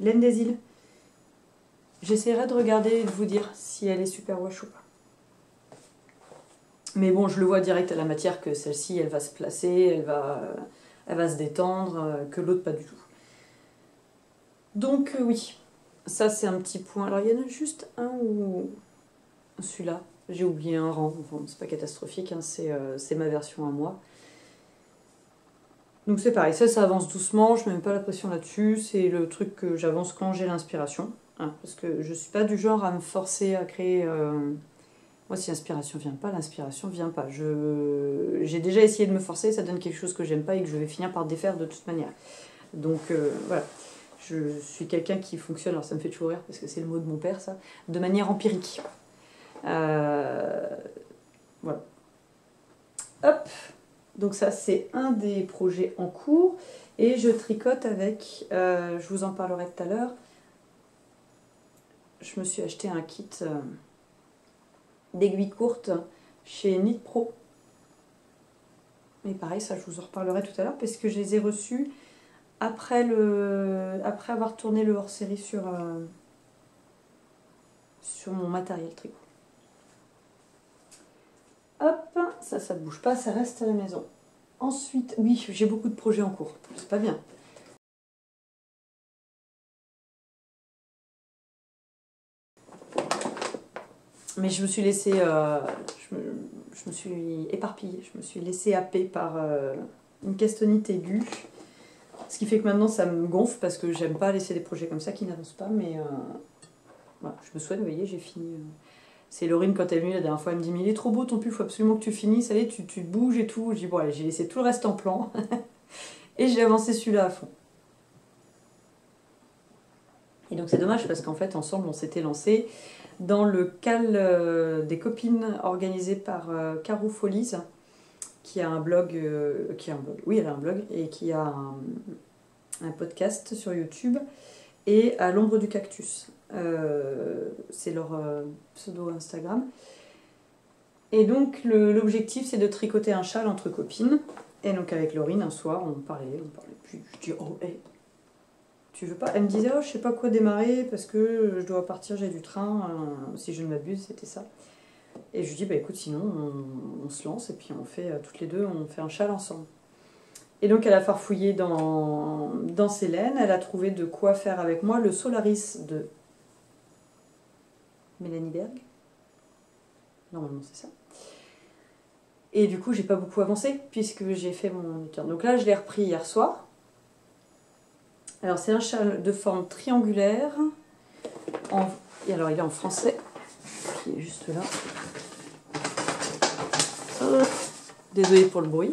Laine des Îles. J'essaierai de regarder et de vous dire si elle est Superwash ou pas. Mais bon, je le vois direct à la matière que celle-ci, elle va se placer, elle va se détendre, que l'autre pas du tout. Donc oui, ça c'est un petit point. Alors il y en a juste un où... Celui-là, j'ai oublié un rang, enfin c'est pas catastrophique, hein, c'est ma version à moi. Donc c'est pareil, ça avance doucement, je ne mets même pas la pression là-dessus, c'est le truc que j'avance quand j'ai l'inspiration. Hein, parce que je suis pas du genre à me forcer à créer... Moi, si l'inspiration vient pas, l'inspiration vient pas. J'ai déjà essayé de me forcer, ça donne quelque chose que j'aime pas et que je vais finir par défaire de toute manière. Donc voilà, je suis quelqu'un qui fonctionne, alors ça me fait toujours rire parce que c'est le mot de mon père ça, de manière empirique. Voilà. Hop, donc ça c'est un des projets en cours et je tricote avec, je vous en parlerai tout à l'heure, je me suis acheté un kit... d'aiguilles courtes chez Knit Pro. Mais pareil, ça je vous en reparlerai tout à l'heure parce que je les ai reçues après avoir tourné le hors-série sur mon matériel tricot. Hop, ça ne bouge pas, ça reste à la maison. Ensuite, oui, j'ai beaucoup de projets en cours, c'est pas bien. Mais je me suis laissée, je me suis éparpillée, je me suis laissée happer par une castanite aiguë. Ce qui fait que maintenant ça me gonfle parce que j'aime pas laisser des projets comme ça qui n'avancent pas. Mais voilà, je me souhaite, vous voyez, j'ai fini. C'est Laurine quand elle est venue la dernière fois, elle me dit mais il est trop beau ton pull, il faut absolument que tu finisses, allez, tu te bouges et tout. Je dis bon allez, j'ai laissé tout le reste en plan et j'ai avancé celui-là à fond. Et donc c'est dommage parce qu'en fait ensemble on s'était lancé dans le cal des copines organisé par Caro Folies, qui a un blog, oui elle a un blog, et qui a un podcast sur YouTube, et à l'ombre du cactus. C'est leur pseudo Instagram. Et donc l'objectif c'est de tricoter un châle entre copines. Et donc avec Laurine un soir on parlait, puis je dis oh hey, tu veux pas? Elle me disait oh je sais pas quoi démarrer parce que je dois partir, j'ai du train, si je ne m'abuse c'était ça. Et je lui dis bah écoute sinon on se lance et puis on fait toutes les deux, on fait un châle ensemble. Et donc elle a farfouillé dans ses laines, elle a trouvé de quoi faire avec moi le Solaris de Mélanie Berg. Normalement c'est ça. Et du coup j'ai pas beaucoup avancé puisque j'ai fait mon étern. Donc là je l'ai repris hier soir. Alors c'est un châle de forme triangulaire. Et alors il est en français, qui est juste là. Désolée pour le bruit.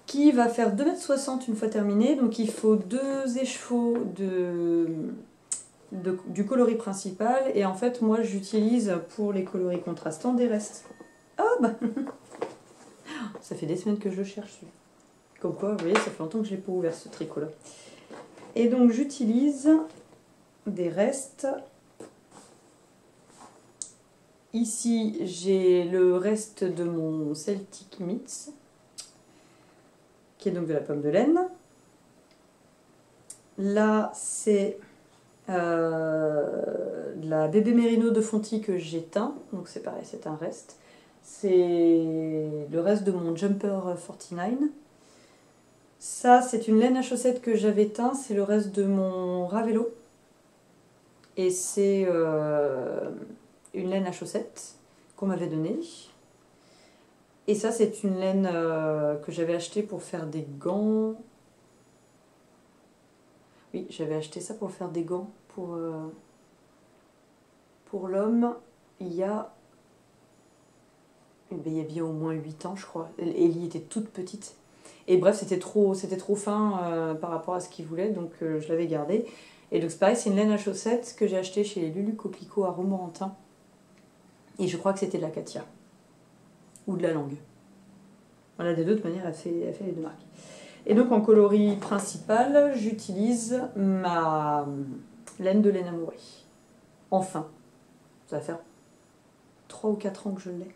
Qui va faire 2,60 m une fois terminé. Donc il faut 2 écheveaux du coloris principal. Et en fait moi j'utilise pour les coloris contrastants des restes. Ah bah ça fait des semaines que je le cherche. Comme quoi, vous voyez, ça fait longtemps que je l'ai pas ouvert ce tricot-là. Et donc j'utilise des restes. Ici, j'ai le reste de mon Celtic Mix, qui est donc de la pomme de laine. Là, c'est de la bébé mérino de Fonty que j'ai teint, donc c'est pareil, c'est un reste. C'est le reste de mon Jumper 49. Ça, c'est une laine à chaussettes que j'avais teint, c'est le reste de mon Ravello. Et c'est une laine à chaussettes qu'on m'avait donnée. Et ça, c'est une laine que j'avais achetée pour faire des gants. Oui, j'avais acheté ça pour faire des gants pour l'homme. Il y a bien au moins 8 ans, je crois. Ellie était toute petite. Et bref, c'était trop fin par rapport à ce qu'il voulait, donc je l'avais gardé. Et donc c'est pareil, c'est une laine à chaussettes que j'ai achetée chez les Lulu Coquelicot à Romorantin. Et je crois que c'était de la Katia. Ou de la Langue. Voilà, des deux manières, elle fait les deux marques. Et donc en coloris principal, j'utilise ma laine de laine amourée. Enfin, ça va faire 3 ou 4 ans que je l'ai.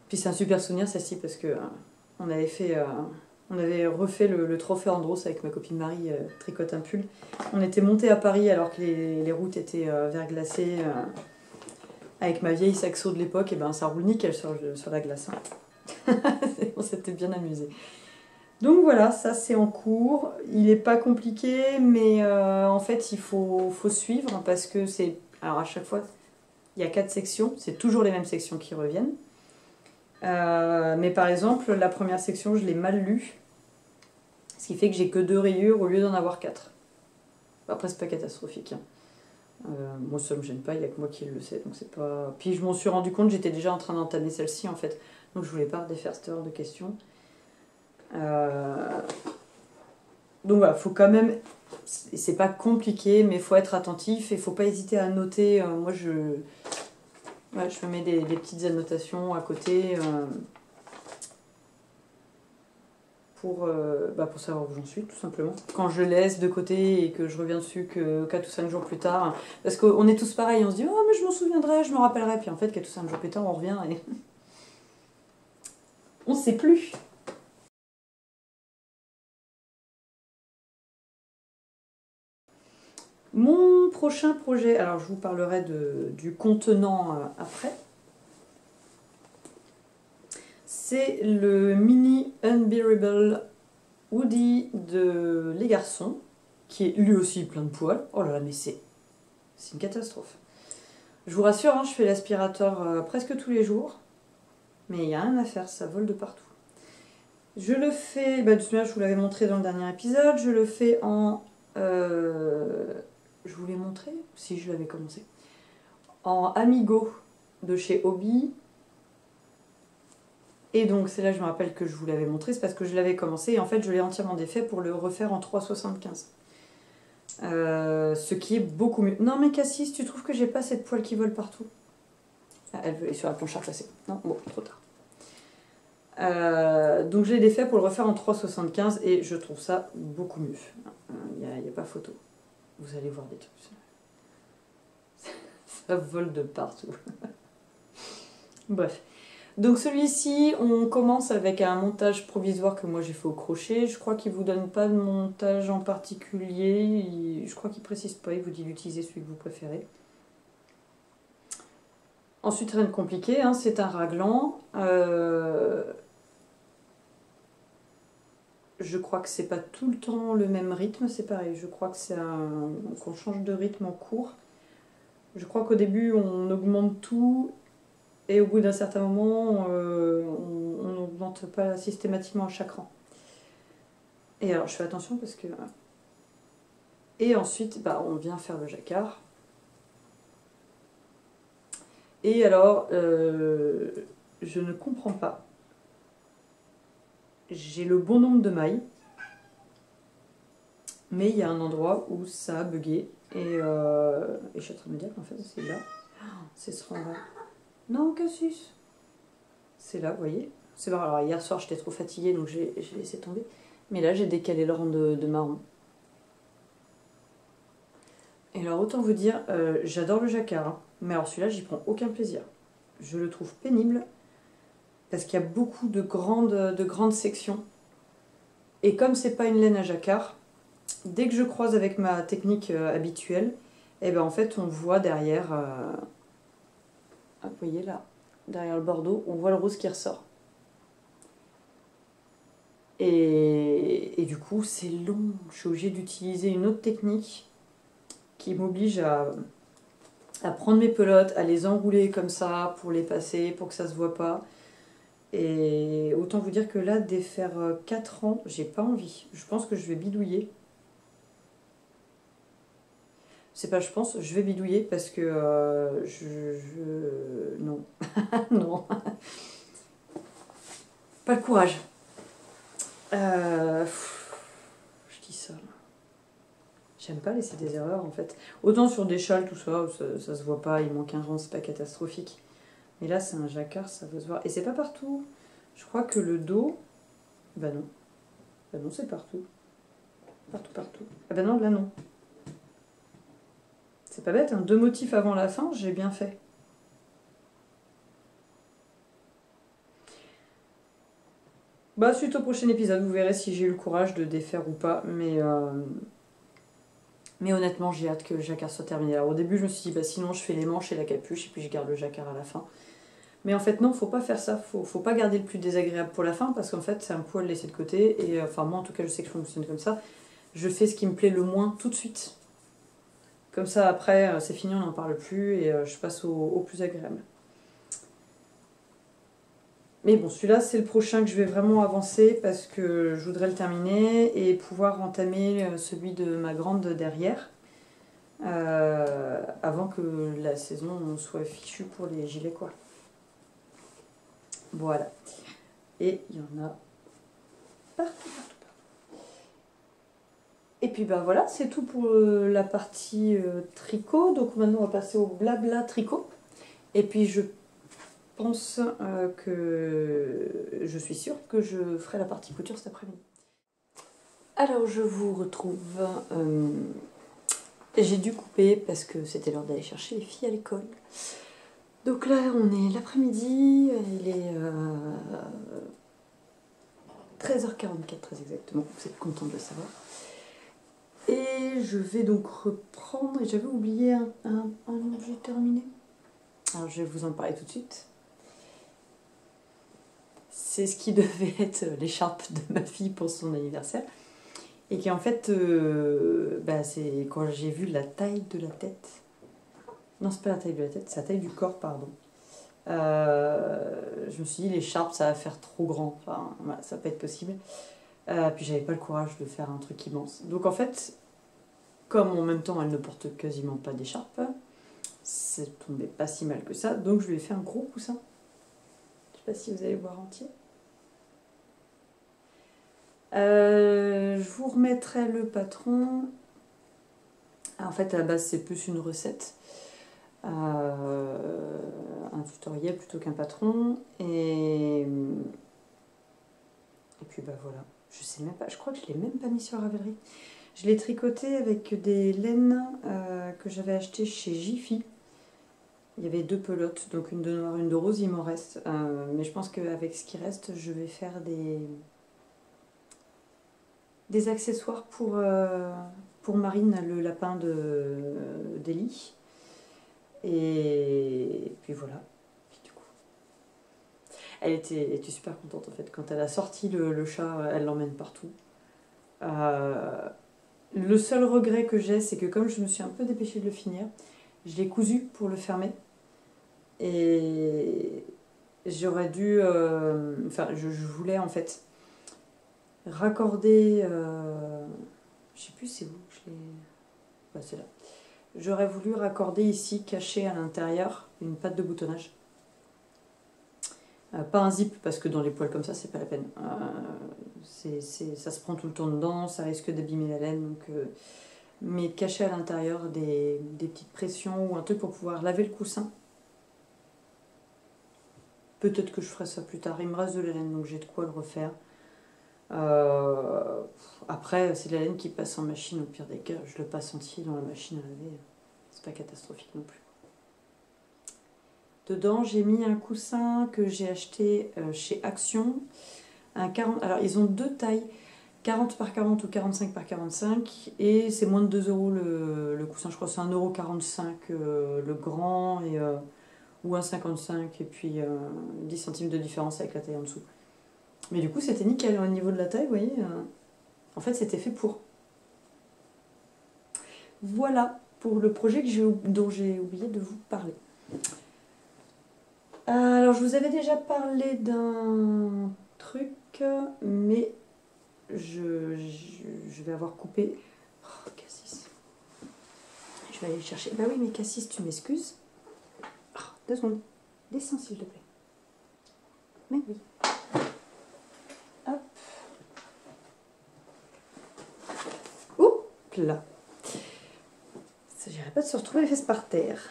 Puis c'est un super souvenir celle-ci parce que on avait refait le trophée Andros avec ma copine Marie, tricote un pull. On était monté à Paris alors que les routes étaient verglacées avec ma vieille saxo de l'époque, et ben ça roule nickel sur la glace. Hein. On s'était bien amusé. Donc voilà, ça c'est en cours. Il n'est pas compliqué, mais en fait il faut suivre parce que c'est. Alors à chaque fois, il y a 4 sections, c'est toujours les mêmes sections qui reviennent. Mais par exemple, la première section, je l'ai mal lue, ce qui fait que j'ai que 2 rayures au lieu d'en avoir 4. Après, c'est pas catastrophique. Hein. Moi, ça me gêne pas, il n'y a que moi qui le sais, donc c'est pas. Puis je m'en suis rendu compte, j'étais déjà en train d'entamer celle-ci en fait, donc je voulais pas redéfaire cette heure de questions. Donc voilà, faut quand même. C'est pas compliqué, mais il faut être attentif et il faut pas hésiter à noter. Moi, je me mets des petites annotations à côté. Pour savoir où j'en suis, tout simplement. Quand je laisse de côté et que je reviens dessus que 4 ou 5 jours plus tard, parce qu'on est tous pareils, on se dit « Oh, mais je m'en souviendrai, je me rappellerai », puis en fait, 4 ou 5 jours plus tard, on revient et on ne sait plus. Mon prochain projet, alors je vous parlerai du contenant après, c'est le mini Unbearable Woody de Les Garçons, qui est lui aussi plein de poils. Oh là là, mais c'est une catastrophe. Je vous rassure, hein, je fais l'aspirateur presque tous les jours, mais il n'y a rien à faire, ça vole de partout. Je le fais, de toute manière je vous l'avais montré dans le dernier épisode, je le fais en... je vous l'ai montré? Si, je l'avais commencé. En Amigo de chez Hobby. Et donc c'est là je me rappelle que je vous l'avais montré, c'est parce que je l'avais commencé et en fait je l'ai entièrement défait pour le refaire en 3,75. Ce qui est beaucoup mieux. Non mais Cassis, tu trouves que j'ai pas cette poêle qui vole partout? Ah, elle est sur la planche à passer. Non, bon, trop tard. Donc je l'ai défait pour le refaire en 3,75 et je trouve ça beaucoup mieux. Il n'y a pas photo. Vous allez voir des trucs. Ça vole de partout. Bref. Donc celui-ci, on commence avec un montage provisoire que moi j'ai fait au crochet. Je crois qu'il ne vous donne pas de montage en particulier. Je crois qu'il ne précise pas, il vous dit d'utiliser celui que vous préférez. Ensuite, rien de compliqué, hein, c'est un raglan. Je crois que c'est pas tout le temps le même rythme, c'est pareil. Je crois que c'est qu'on change de rythme en cours. Je crois qu'au début, on augmente tout. Et au bout d'un certain moment, on n'augmente pas systématiquement à chaque rang. Et alors, je fais attention parce que... Et ensuite, on vient faire le jacquard. Et alors, je ne comprends pas. J'ai le bon nombre de mailles. Mais il y a un endroit où ça a bugué. Et je suis en train de me dire qu'en fait, c'est là. C'est ce rang-là. Non, Cassius. C'est là, vous voyez. C'est marrant. Alors hier soir, j'étais trop fatiguée, donc j'ai laissé tomber. Mais là, j'ai décalé le rang de marron. Et alors, autant vous dire, j'adore le jacquard. Hein. Mais alors celui-là, j'y prends aucun plaisir. Je le trouve pénible. Parce qu'il y a beaucoup de grandes sections. Et comme c'est pas une laine à jacquard, dès que je croise avec ma technique habituelle, et ben en fait on voit derrière, vous voyez là, derrière le bordeaux, on voit le rose qui ressort. Et du coup c'est long, je suis obligée d'utiliser une autre technique qui m'oblige à prendre mes pelotes, à les enrouler comme ça pour les passer, pour que ça se voit pas. Et autant vous dire que là, défaire 4 ans, j'ai pas envie. Je pense que je vais bidouiller. C'est pas je pense, je vais bidouiller parce que non. Non. Pas le courage. Je dis ça. J'aime pas laisser des erreurs en fait. Autant sur des châles, tout ça, ça se voit pas, il manque un rang, c'est pas catastrophique. Mais là, c'est un jacquard, ça va se voir. Et c'est pas partout. Je crois que le dos. Bah non. Bah non, c'est partout. Partout. Ah bah non, là non. C'est pas bête, hein. 2 motifs avant la fin, j'ai bien fait. Bah suite au prochain épisode, vous verrez si j'ai eu le courage de défaire ou pas. Mais honnêtement, j'ai hâte que le jacquard soit terminé. Alors au début, je me suis dit, bah sinon je fais les manches et la capuche et puis je garde le jacquard à la fin. Mais en fait non, faut pas faire ça. Faut pas garder le plus désagréable pour la fin parce qu'en fait c'est un coup à le laisser de côté. Et enfin moi en tout cas je sais que je fonctionne comme ça. Je fais ce qui me plaît le moins tout de suite. Comme ça après c'est fini, on n'en parle plus et je passe au plus agréable. Mais bon, celui-là, c'est le prochain que je vais vraiment avancer parce que je voudrais le terminer et pouvoir entamer celui de ma grande derrière avant que la saison soit fichue pour les gilets, quoi. Voilà. Et il y en a partout. Et puis bah voilà, c'est tout pour la partie tricot. Donc maintenant, on va passer au blabla tricot. Et puis je pense que je suis sûre que je ferai la partie couture cet après-midi. Alors je vous retrouve. J'ai dû couper parce que c'était l'heure d'aller chercher les filles à l'école. Donc là on est l'après-midi, il est 13h44 très exactement, vous êtes content de le savoir. Et je vais donc reprendre, et j'avais oublié un objet terminé. Alors je vais vous en parler tout de suite. C'est ce qui devait être l'écharpe de ma fille pour son anniversaire. Et qui en fait, c'est quand j'ai vu la taille de la tête. Non, c'est pas la taille de la tête, c'est la taille du corps, pardon. Je me suis dit, l'écharpe, ça va faire trop grand. Enfin, voilà, ça va pas être possible. Puis j'avais pas le courage de faire un truc immense. Donc en fait, comme en même temps elle ne porte quasiment pas d'écharpe, c'est tombé pas si mal que ça. Donc je lui ai fait un gros coussin. Je sais pas si vous allez le voir entier. Je vous remettrai le patron. En fait, à la base, c'est plus une recette. Un tutoriel plutôt qu'un patron. Et puis, bah voilà. Je sais même pas. Je crois que je l'ai même pas mis sur Ravelry. Je l'ai tricoté avec des laines que j'avais achetées chez Jiffy. Il y avait 2 pelotes, donc une de noir, une de rose, il m'en reste. Mais je pense qu'avec ce qui reste, je vais faire des accessoires pour Marine, le lapin d'Ellie. Et puis voilà. Puis du coup, elle était super contente en fait. Quand elle a sorti le chat, elle l'emmène partout. Le seul regret que j'ai, c'est que comme je me suis un peu dépêchée de le finir, je l'ai cousu pour le fermer. Et j'aurais dû... je voulais en fait raccorder... je sais plus c'est où, je l'ai... Ouais, c'est là. J'aurais voulu raccorder ici, caché à l'intérieur, une patte de boutonnage. Pas un zip, parce que dans les poils comme ça, c'est pas la peine. Ça se prend tout le temps dedans, ça risque d'abîmer la laine. Donc, mais cacher à l'intérieur des petites pressions ou un truc pour pouvoir laver le coussin. Peut-être que je ferai ça plus tard. Il me reste de la laine, donc j'ai de quoi le refaire. Après, c'est de la laine qui passe en machine, au pire des cas, je le passe entier dans la machine à laver. C'est pas catastrophique non plus. Dedans, j'ai mis un coussin que j'ai acheté chez Action. Un 40, alors, ils ont deux tailles, 40 par 40 ou 45 par 45. Et c'est moins de 2 euros le coussin. Je crois que c'est 1,45 € le grand ou 1,55 € et puis 10 centimes de différence avec la taille en dessous. Mais du coup, c'était nickel au niveau de la taille, vous voyez. En fait, c'était fait pour. Voilà pour le projet dont j'ai oublié de vous parler. Alors, je vous avais déjà parlé d'un truc, mais je vais avoir coupé. Oh, Cassis. Je vais aller le chercher. Bah oui, mais Cassis, tu m'excuses. Oh, 2 secondes. Descends, s'il te plaît. Mais oui. Hop. Oups là. Il ne s'agirait pas de se retrouver les fesses par terre.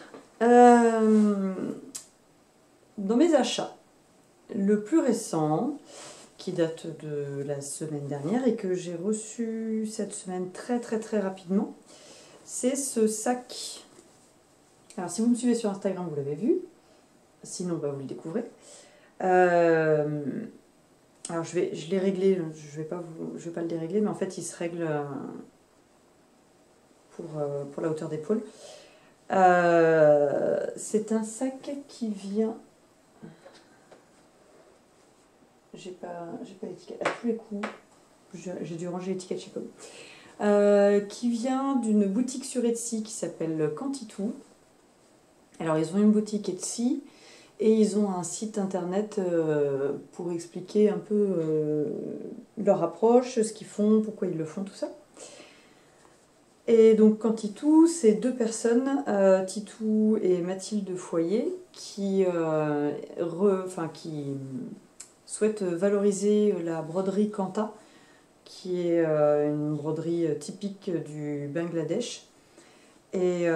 Dans mes achats, le plus récent, qui date de la semaine dernière et que j'ai reçu cette semaine très rapidement, c'est ce sac. Alors si vous me suivez sur Instagram, vous l'avez vu, sinon bah, vous le découvrez. Alors je l'ai réglé, je vais pas le dérégler, mais en fait il se règle pour la hauteur d'épaule. C'est un sac qui vient... J'ai pas l'étiquette à tous les coups. J'ai dû ranger l'étiquette, je sais pas. Qui vient d'une boutique sur Etsy qui s'appelle Quantitou. Alors ils ont une boutique Etsy et ils ont un site internet pour expliquer un peu leur approche, ce qu'ils font, pourquoi ils le font, tout ça. Et donc Quantitou, c'est 2 personnes, Titou et Mathilde Foyer, qui souhaitent valoriser la broderie Kanta, qui est une broderie typique du Bangladesh. Et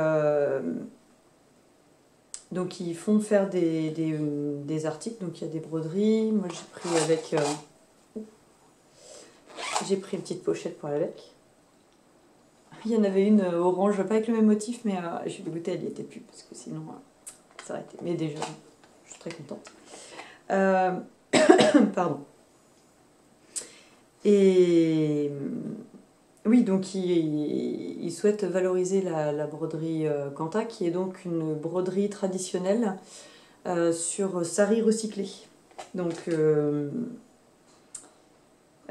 donc ils font faire des articles, donc il y a des broderies. Moi j'ai pris une petite pochette pour aller avec. Il y en avait une orange, pas avec le même motif, mais je suis dégoûtée, elle n'y était plus, parce que sinon ça aurait été. Mais déjà, je suis très contente. Pardon. Et oui, donc ils souhaitent valoriser la broderie Kanta, qui est donc une broderie traditionnelle sur sari recyclé. Donc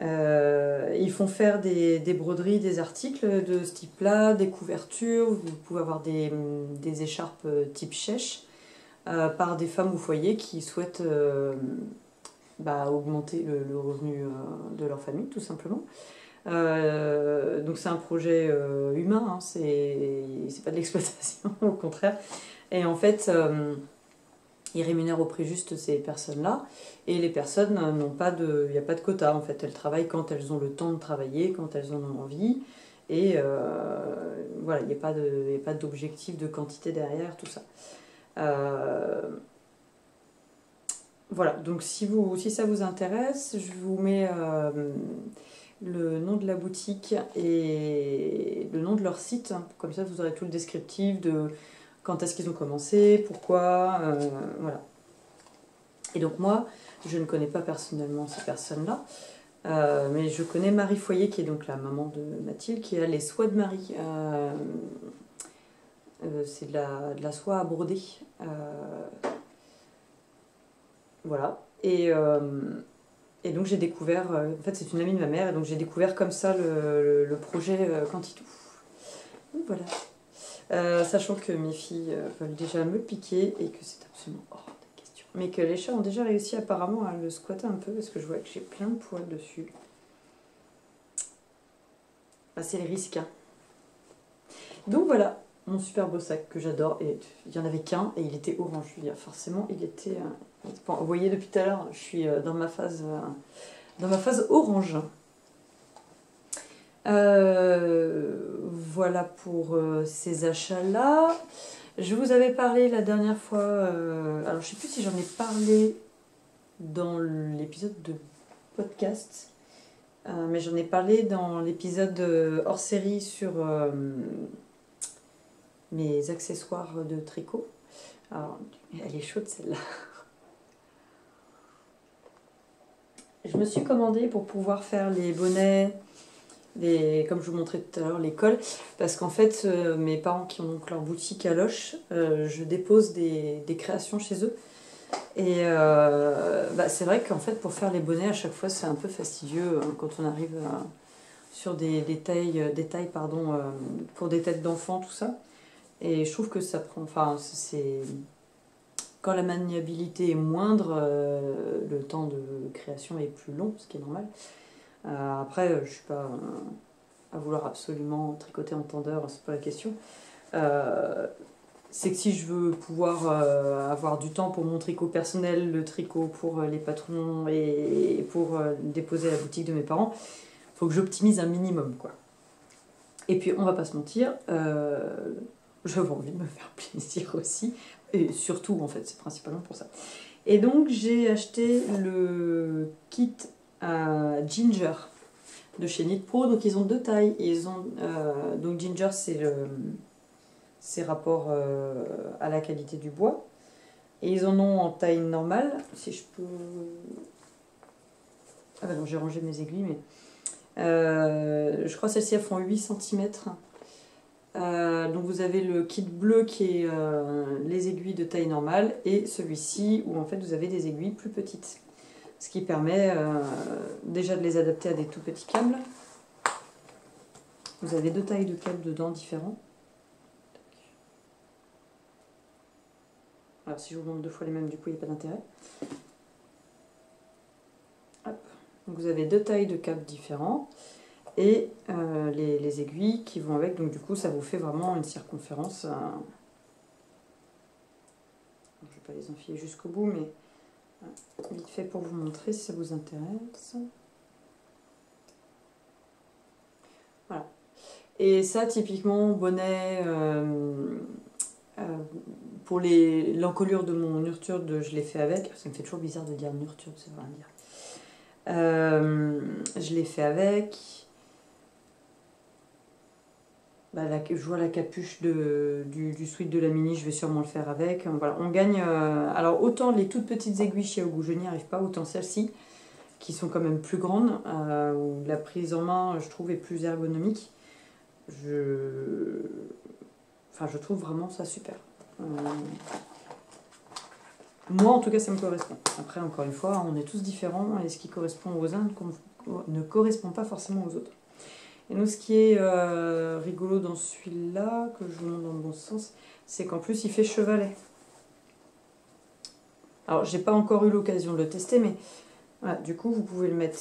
ils font faire des broderies, des articles de ce type-là, des couvertures, vous pouvez avoir des écharpes type chèche par des femmes au foyer qui souhaitent augmenter le revenu de leur famille, tout simplement. Donc c'est un projet humain, hein, c'est pas de l'exploitation, au contraire. Et en fait, ils rémunèrent au prix juste ces personnes-là, et les personnes n'ont pas de... Il n'y a pas de quota, en fait. Elles travaillent quand elles ont le temps de travailler, quand elles en ont envie, et voilà, il n'y a pas d'objectif de quantité derrière, tout ça. Voilà, donc si ça vous intéresse, je vous mets le nom de la boutique et le nom de leur site, comme ça vous aurez tout le descriptif de quand est-ce qu'ils ont commencé, pourquoi, voilà. Et donc moi, je ne connais pas personnellement ces personnes-là, mais je connais Marie Foyer, qui est donc la maman de Mathilde, qui a les soies de Marie. C'est de la soie à broder. Voilà. Et donc j'ai découvert, en fait c'est une amie de ma mère, et donc j'ai découvert comme ça le projet Quantitou. Donc voilà. Sachant que mes filles veulent déjà me piquer et que c'est absolument hors de question. Mais que les chats ont déjà réussi apparemment à le squatter un peu, parce que je vois que j'ai plein de poils dessus. Bah, c'est les risques. Hein. Donc voilà, mon super beau sac que j'adore. Et il n'y en avait qu'un et il était orange. Je veux dire, forcément, il était... Bon, vous voyez depuis tout à l'heure, je suis dans ma phase orange. Voilà pour ces achats-là. Je vous avais parlé la dernière fois, alors je ne sais plus si j'en ai parlé dans l'épisode de podcast, mais j'en ai parlé dans l'épisode hors série sur mes accessoires de tricot. Alors, elle est chaude celle-là. Je me suis commandée pour pouvoir faire les bonnets, comme je vous montrais tout à l'heure, les cols, parce qu'en fait, mes parents qui ont donc leur boutique à Loches, je dépose des créations chez eux. Et c'est vrai qu'en fait, pour faire les bonnets, à chaque fois, c'est un peu fastidieux quand on arrive sur des tailles, pour des têtes d'enfants, tout ça. Et je trouve que ça prend... Enfin, c'est... Quand la maniabilité est moindre, le temps de création est plus long, ce qui est normal. Après, je ne suis pas à vouloir absolument tricoter en tendeur, c'est pas la question. C'est que si je veux pouvoir avoir du temps pour mon tricot personnel, le tricot pour les patrons et pour déposer à la boutique de mes parents, il faut que j'optimise un minimum, quoi. Et puis, on va pas se mentir, j'avais envie de me faire plaisir aussi. Et surtout, en fait, c'est principalement pour ça. Et donc, j'ai acheté le kit Ginger de chez Knit Pro. Donc, ils ont 2 tailles. Ils ont, donc, Ginger, c'est rapport à la qualité du bois. Et ils en ont en taille normale. Si je peux... Ah ben non, j'ai rangé mes aiguilles, mais... je crois que celles-ci, elles font 8 cm. Donc vous avez le kit bleu qui est les aiguilles de taille normale et celui-ci où en fait vous avez des aiguilles plus petites. Ce qui permet déjà de les adapter à des tout petits câbles. Vous avez 2 tailles de câbles dedans différents. Alors si je vous montre 2 fois les mêmes, du coup il n'y a pas d'intérêt. Donc vous avez 2 tailles de câbles différents. Et les aiguilles qui vont avec, donc du coup ça vous fait vraiment une circonférence. Je ne vais pas les enfiler jusqu'au bout, mais vite fait pour vous montrer si ça vous intéresse. Voilà. Et ça typiquement, bonnet, pour l'encolure de mon nurture, je l'ai fait avec. Ça me fait toujours bizarre de dire nurture, ça veut rien dire. Je l'ai fait avec. Je vois la capuche du sweat de la mini, je vais sûrement le faire avec. Voilà, on gagne. Alors, autant les toutes petites aiguilles chez Ogu, je n'y arrive pas, autant celles-ci, qui sont quand même plus grandes, où la prise en main, je trouve, est plus ergonomique. Je trouve vraiment ça super. Moi, en tout cas, ça me correspond. Après, encore une fois, on est tous différents, et ce qui correspond aux uns ne correspond pas forcément aux autres. Et nous, ce qui est rigolo dans celui-là, que je vous montre dans le bon sens, c'est qu'en plus, il fait chevalet. Alors, j'ai pas encore eu l'occasion de le tester, mais voilà, du coup, vous pouvez le mettre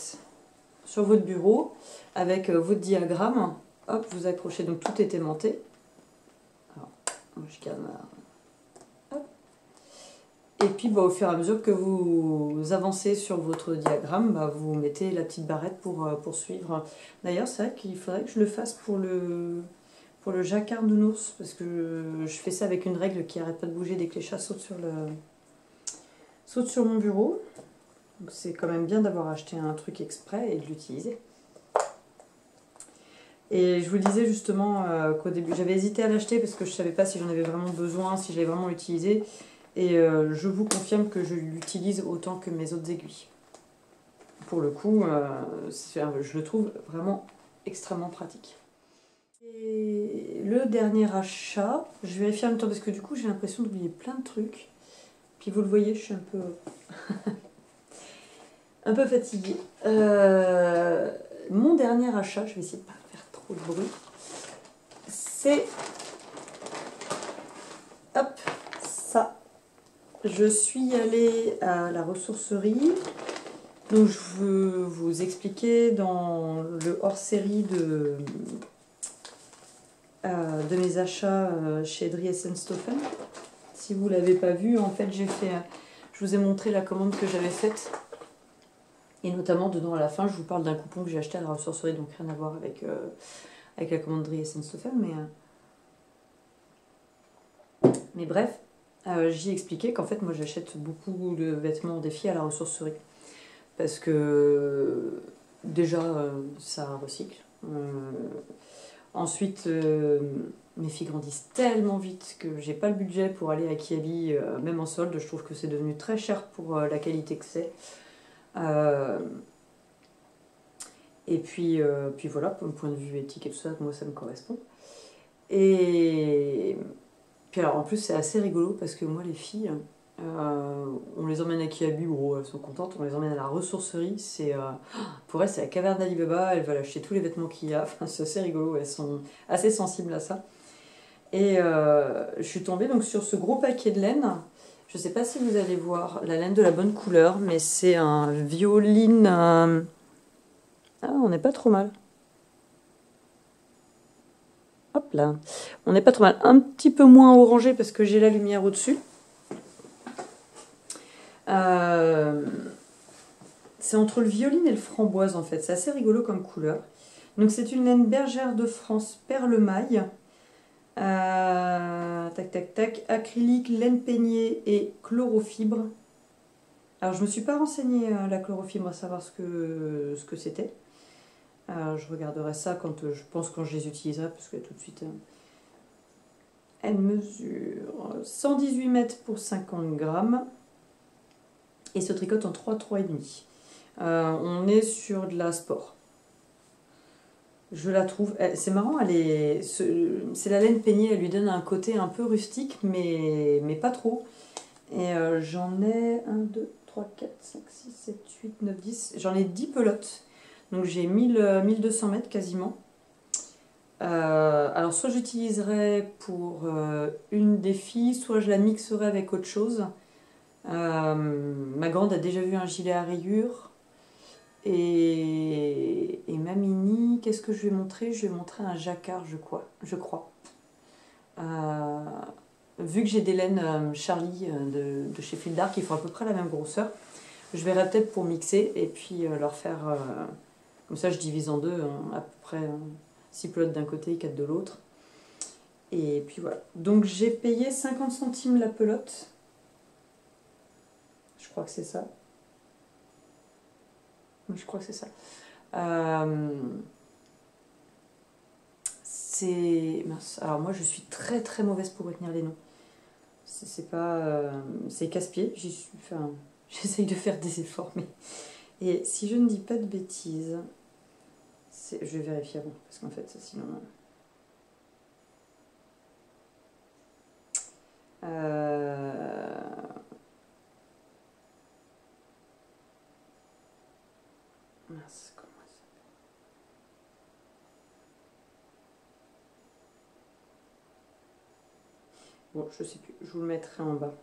sur votre bureau avec votre diagramme. Hop, vous accrochez, donc tout est aimanté. Alors, je garde ma... Et puis, au fur et à mesure que vous avancez sur votre diagramme, vous mettez la petite barrette pour suivre. D'ailleurs, c'est vrai qu'il faudrait que je le fasse pour le jacquard nounours, parce que je fais ça avec une règle qui n'arrête pas de bouger dès que les chats sautent sur mon bureau. Donc c'est quand même bien d'avoir acheté un truc exprès et de l'utiliser. Et je vous disais justement qu'au début, j'avais hésité à l'acheter parce que je ne savais pas si j'en avais vraiment besoin, si je l'avais vraiment utilisé. Et je vous confirme que je l'utilise autant que mes autres aiguilles. Pour le coup, je le trouve vraiment extrêmement pratique. Et le dernier achat, je vérifie en même temps parce que du coup j'ai l'impression d'oublier plein de trucs. Puis vous le voyez, je suis un peu, un peu fatiguée. Mon dernier achat, je vais essayer de ne pas faire trop de bruit, c'est... Hop, ça. Je suis allée à la ressourcerie, donc je veux vous expliquer dans le hors-série de mes achats chez Dries+Stoffen. Si vous ne l'avez pas vu, en fait je vous ai montré la commande que j'avais faite. Et notamment dedans à la fin, je vous parle d'un coupon que j'ai acheté à la ressourcerie, donc rien à voir avec la commande Dries+Stoffen. Mais bref. j'y expliquais qu'en fait, moi, j'achète beaucoup de vêtements des filles à la ressourcerie. Parce que déjà, ça recycle. Ensuite, mes filles grandissent tellement vite que j'ai pas le budget pour aller à Kiabi, même en solde. Je trouve que c'est devenu très cher pour la qualité que c'est. Et puis voilà, pour le point de vue éthique et tout ça, moi ça me correspond. Et puis alors en plus c'est assez rigolo parce que moi les filles, on les emmène à Kiabi, oh, elles sont contentes, on les emmène à la ressourcerie, pour elles c'est la caverne d'Ali Baba, elles veulent acheter tous les vêtements qu'il y a, enfin, c'est assez rigolo, elles sont assez sensibles à ça. Et je suis tombée donc sur ce gros paquet de laine. Je ne sais pas si vous allez voir la laine de la bonne couleur, mais c'est un violine. Ah, on n'est pas trop mal. Hop là. On n'est pas trop mal. Un petit peu moins orangé parce que j'ai la lumière au-dessus. C'est entre le violine et le framboise en fait. C'est assez rigolo comme couleur. Donc c'est une laine bergère de France perle maille. Tac tac tac. Acrylique, laine peignée et chlorofibre. Alors je me suis pas renseignée à la chlorofibre à savoir ce que c'était. Je regarderai ça quand je les utiliserai parce que tout de suite elle mesure 118 mètres pour 50 grammes et se tricote en 3,5. On est sur de la sport. Je la trouve, c'est marrant, c'est la laine peignée, elle lui donne un côté un peu rustique mais pas trop. Et j'en ai 1, 2, 3, 4, 5, 6, 7, 8, 9, 10. J'en ai 10 pelotes. Donc j'ai 1200 mètres quasiment. Alors soit j'utiliserai pour une des filles, soit je la mixerai avec autre chose. Ma grande a déjà vu un gilet à rayures. Et ma mini, qu'est-ce que je vais montrer? Je vais montrer un jacquard, je crois. Vu que j'ai des laines Charlie de chez Fil d'Art qui font à peu près la même grosseur, je verrai peut-être pour mixer et puis leur faire... comme ça je divise en deux, à peu près 6 pelotes d'un côté et 4 de l'autre. Et puis voilà. Donc j'ai payé 50 centimes la pelote. Je crois que c'est ça. Oui, je crois que c'est ça. Mince. Alors moi je suis très très mauvaise pour retenir les noms. C'est pas... c'est casse-pied. Enfin, j'essaye de faire des efforts. Et si je ne dis pas de bêtises... Je vais vérifier avant. Parce qu'en fait sinon... Mince, comment ça s'appelle? Bon, je sais plus, je vous le mettrai en bas.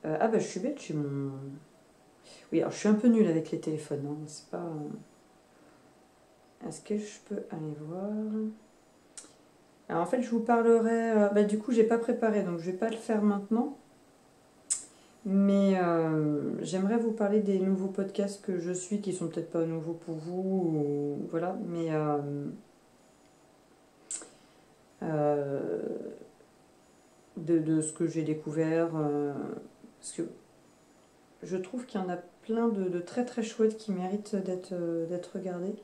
Ah bah je suis bête, j'ai mon... Oui, alors je suis un peu nulle avec les téléphones, hein. C'est pas... Est-ce que je peux aller voir? Alors en fait, je vous parlerai... bah du coup, j'ai pas préparé, donc je vais pas le faire maintenant. Mais j'aimerais vous parler des nouveaux podcasts que je suis, qui sont peut-être pas nouveaux pour vous, voilà, mais... de ce que j'ai découvert. Parce que je trouve qu'il y en a plein de très très chouettes qui méritent d'être regardés.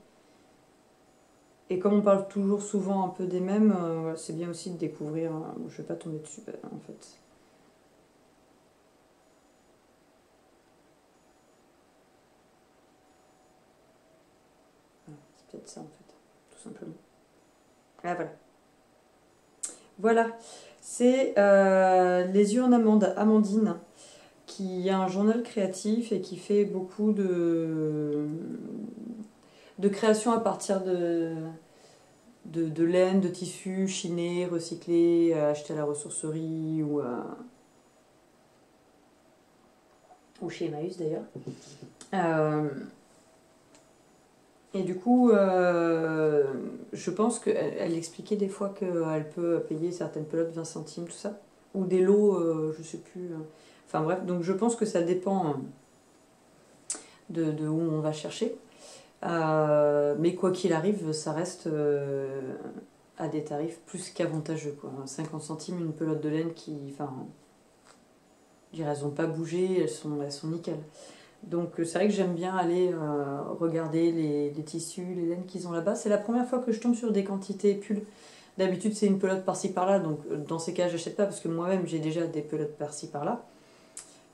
Et comme on parle toujours souvent un peu des mêmes, c'est bien aussi de découvrir. Je vais pas tomber dessus en fait. C'est peut-être ça en fait, tout simplement. Ah voilà. Voilà, c'est Les yeux en amande, Amandine, qui a un journal créatif et qui fait beaucoup de créations à partir de laine, de tissus chinés, recyclés, achetés à la ressourcerie ou chez Emmaüs d'ailleurs. Et du coup, je pense qu'elle expliquait des fois qu'elle peut payer certaines pelotes 20 centimes, tout ça. Ou des lots, je sais plus. Enfin bref, donc je pense que ça dépend de où on va chercher. Mais quoi qu'il arrive, ça reste à des tarifs plus qu'avantageux, quoi. 50 centimes une pelote de laine qui... Enfin, Je dirais, elles n'ont pas bougé, elles sont nickel. Donc c'est vrai que j'aime bien aller regarder les tissus, les laines qu'ils ont là-bas. C'est la première fois que je tombe sur des quantités pulls. D'habitude c'est une pelote par-ci par-là, donc dans ces cas j'achète pas parce que moi-même j'ai déjà des pelotes par-ci par-là.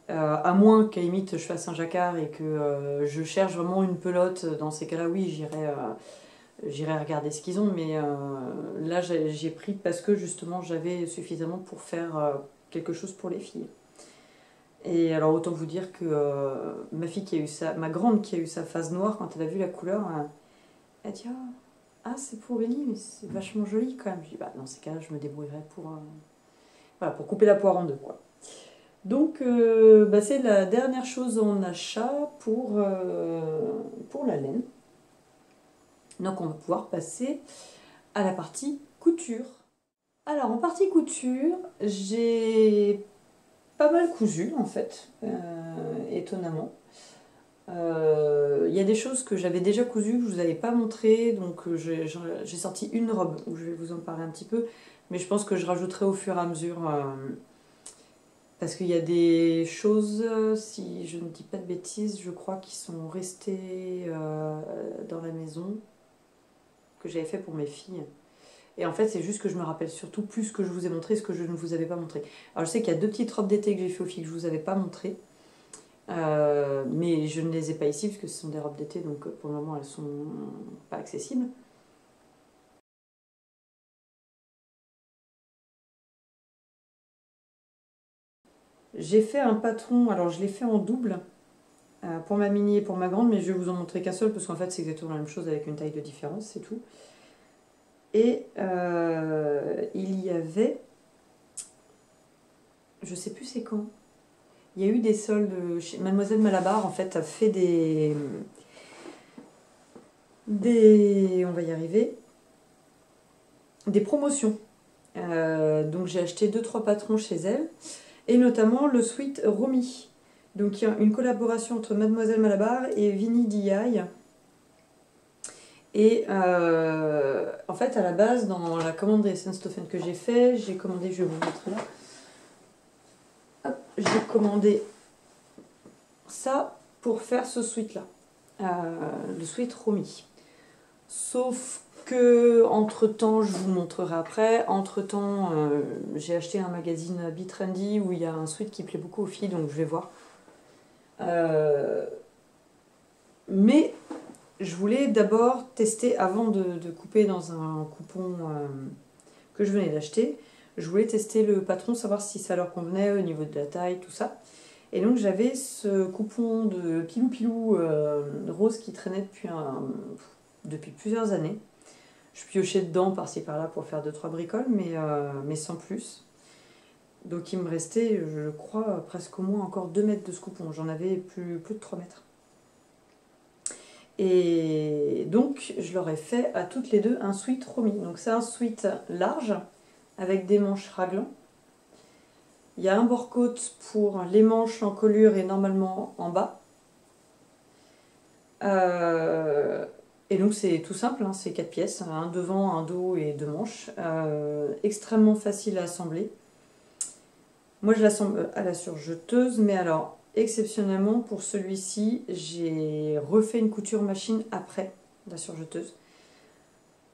À moins qu'à limite je fasse un jacquard et que je cherche vraiment une pelote, dans ces cas-là oui j'irai regarder ce qu'ils ont, mais là j'ai pris parce que justement j'avais suffisamment pour faire quelque chose pour les filles. Et alors autant vous dire que ma fille qui a eu ça, ma grande qui a eu sa phase noire, quand elle a vu la couleur, elle a dit ah c'est pour Béni, mais c'est vachement joli quand même. Je dis bah dans ces cas-là je me débrouillerai pour, voilà, pour couper la poire en deux quoi. Donc bah, c'est la dernière chose en achat pour la laine. Donc on va pouvoir passer à la partie couture. Alors en partie couture, j'ai pas mal cousu en fait, étonnamment. Il y a des choses que j'avais déjà cousues que je vous avais pas montré, donc j'ai sorti une robe où je vais vous en parler un petit peu, mais je pense que je rajouterai au fur et à mesure parce qu'il y a des choses, si je ne dis pas de bêtises, je crois qui sont restées dans la maison que j'avais fait pour mes filles. Et en fait, c'est juste que je me rappelle surtout plus ce que je vous ai montré, ce que je ne vous avais pas montré. Alors je sais qu'il y a 2 petites robes d'été que j'ai fait aux filles que je ne vous avais pas montrées. Mais je ne les ai pas ici, parce que ce sont des robes d'été, donc pour le moment, elles ne sont pas accessibles. J'ai fait un patron, alors je l'ai fait en double, pour ma mini et pour ma grande, mais je vais vous en montrer qu'un seul, parce qu'en fait, c'est exactement la même chose avec une taille de différence, c'est tout. Et il y avait, je sais plus c'est quand, il y a eu des soldes chez Mademoiselle Malabar, en fait, a fait on va y arriver, des promotions. Donc j'ai acheté 2-3 patrons chez elle, et notamment le sweat Romy. Donc il y a une collaboration entre Mademoiselle Malabar et Vinny DI. Et en fait, à la base, dans la commande Essenstoffen que j'ai commandé, je vais vous montrer là. J'ai commandé ça pour faire ce sweat là, le sweat Romy. Sauf que entre temps, je vous montrerai après, entre temps j'ai acheté un magazine Be Trendy où il y a un sweat qui plaît beaucoup aux filles, donc je vais voir. Mais je voulais d'abord tester, avant de couper dans un coupon que je venais d'acheter, je voulais tester le patron, savoir si ça leur convenait au niveau de la taille, tout ça. Et donc j'avais ce coupon de Pilou Pilou rose qui traînait depuis plusieurs années. Je piochais dedans par-ci par-là pour faire 2-3 bricoles, mais sans plus. Donc il me restait, je crois, presque au moins encore 2 mètres de ce coupon. J'en avais plus de 3 mètres. Et donc je leur ai fait à toutes les deux un sweat Romy. Donc c'est un sweat large avec des manches raglan. Il y a un bord-côte pour les manches en colure et normalement en bas. Et donc c'est tout simple, hein, c'est 4 pièces, un devant, un dos et 2 manches. Extrêmement facile à assembler. Moi je l'assemble à la surjeteuse, mais alors exceptionnellement pour celui-ci, j'ai refait une couture machine après la surjeteuse.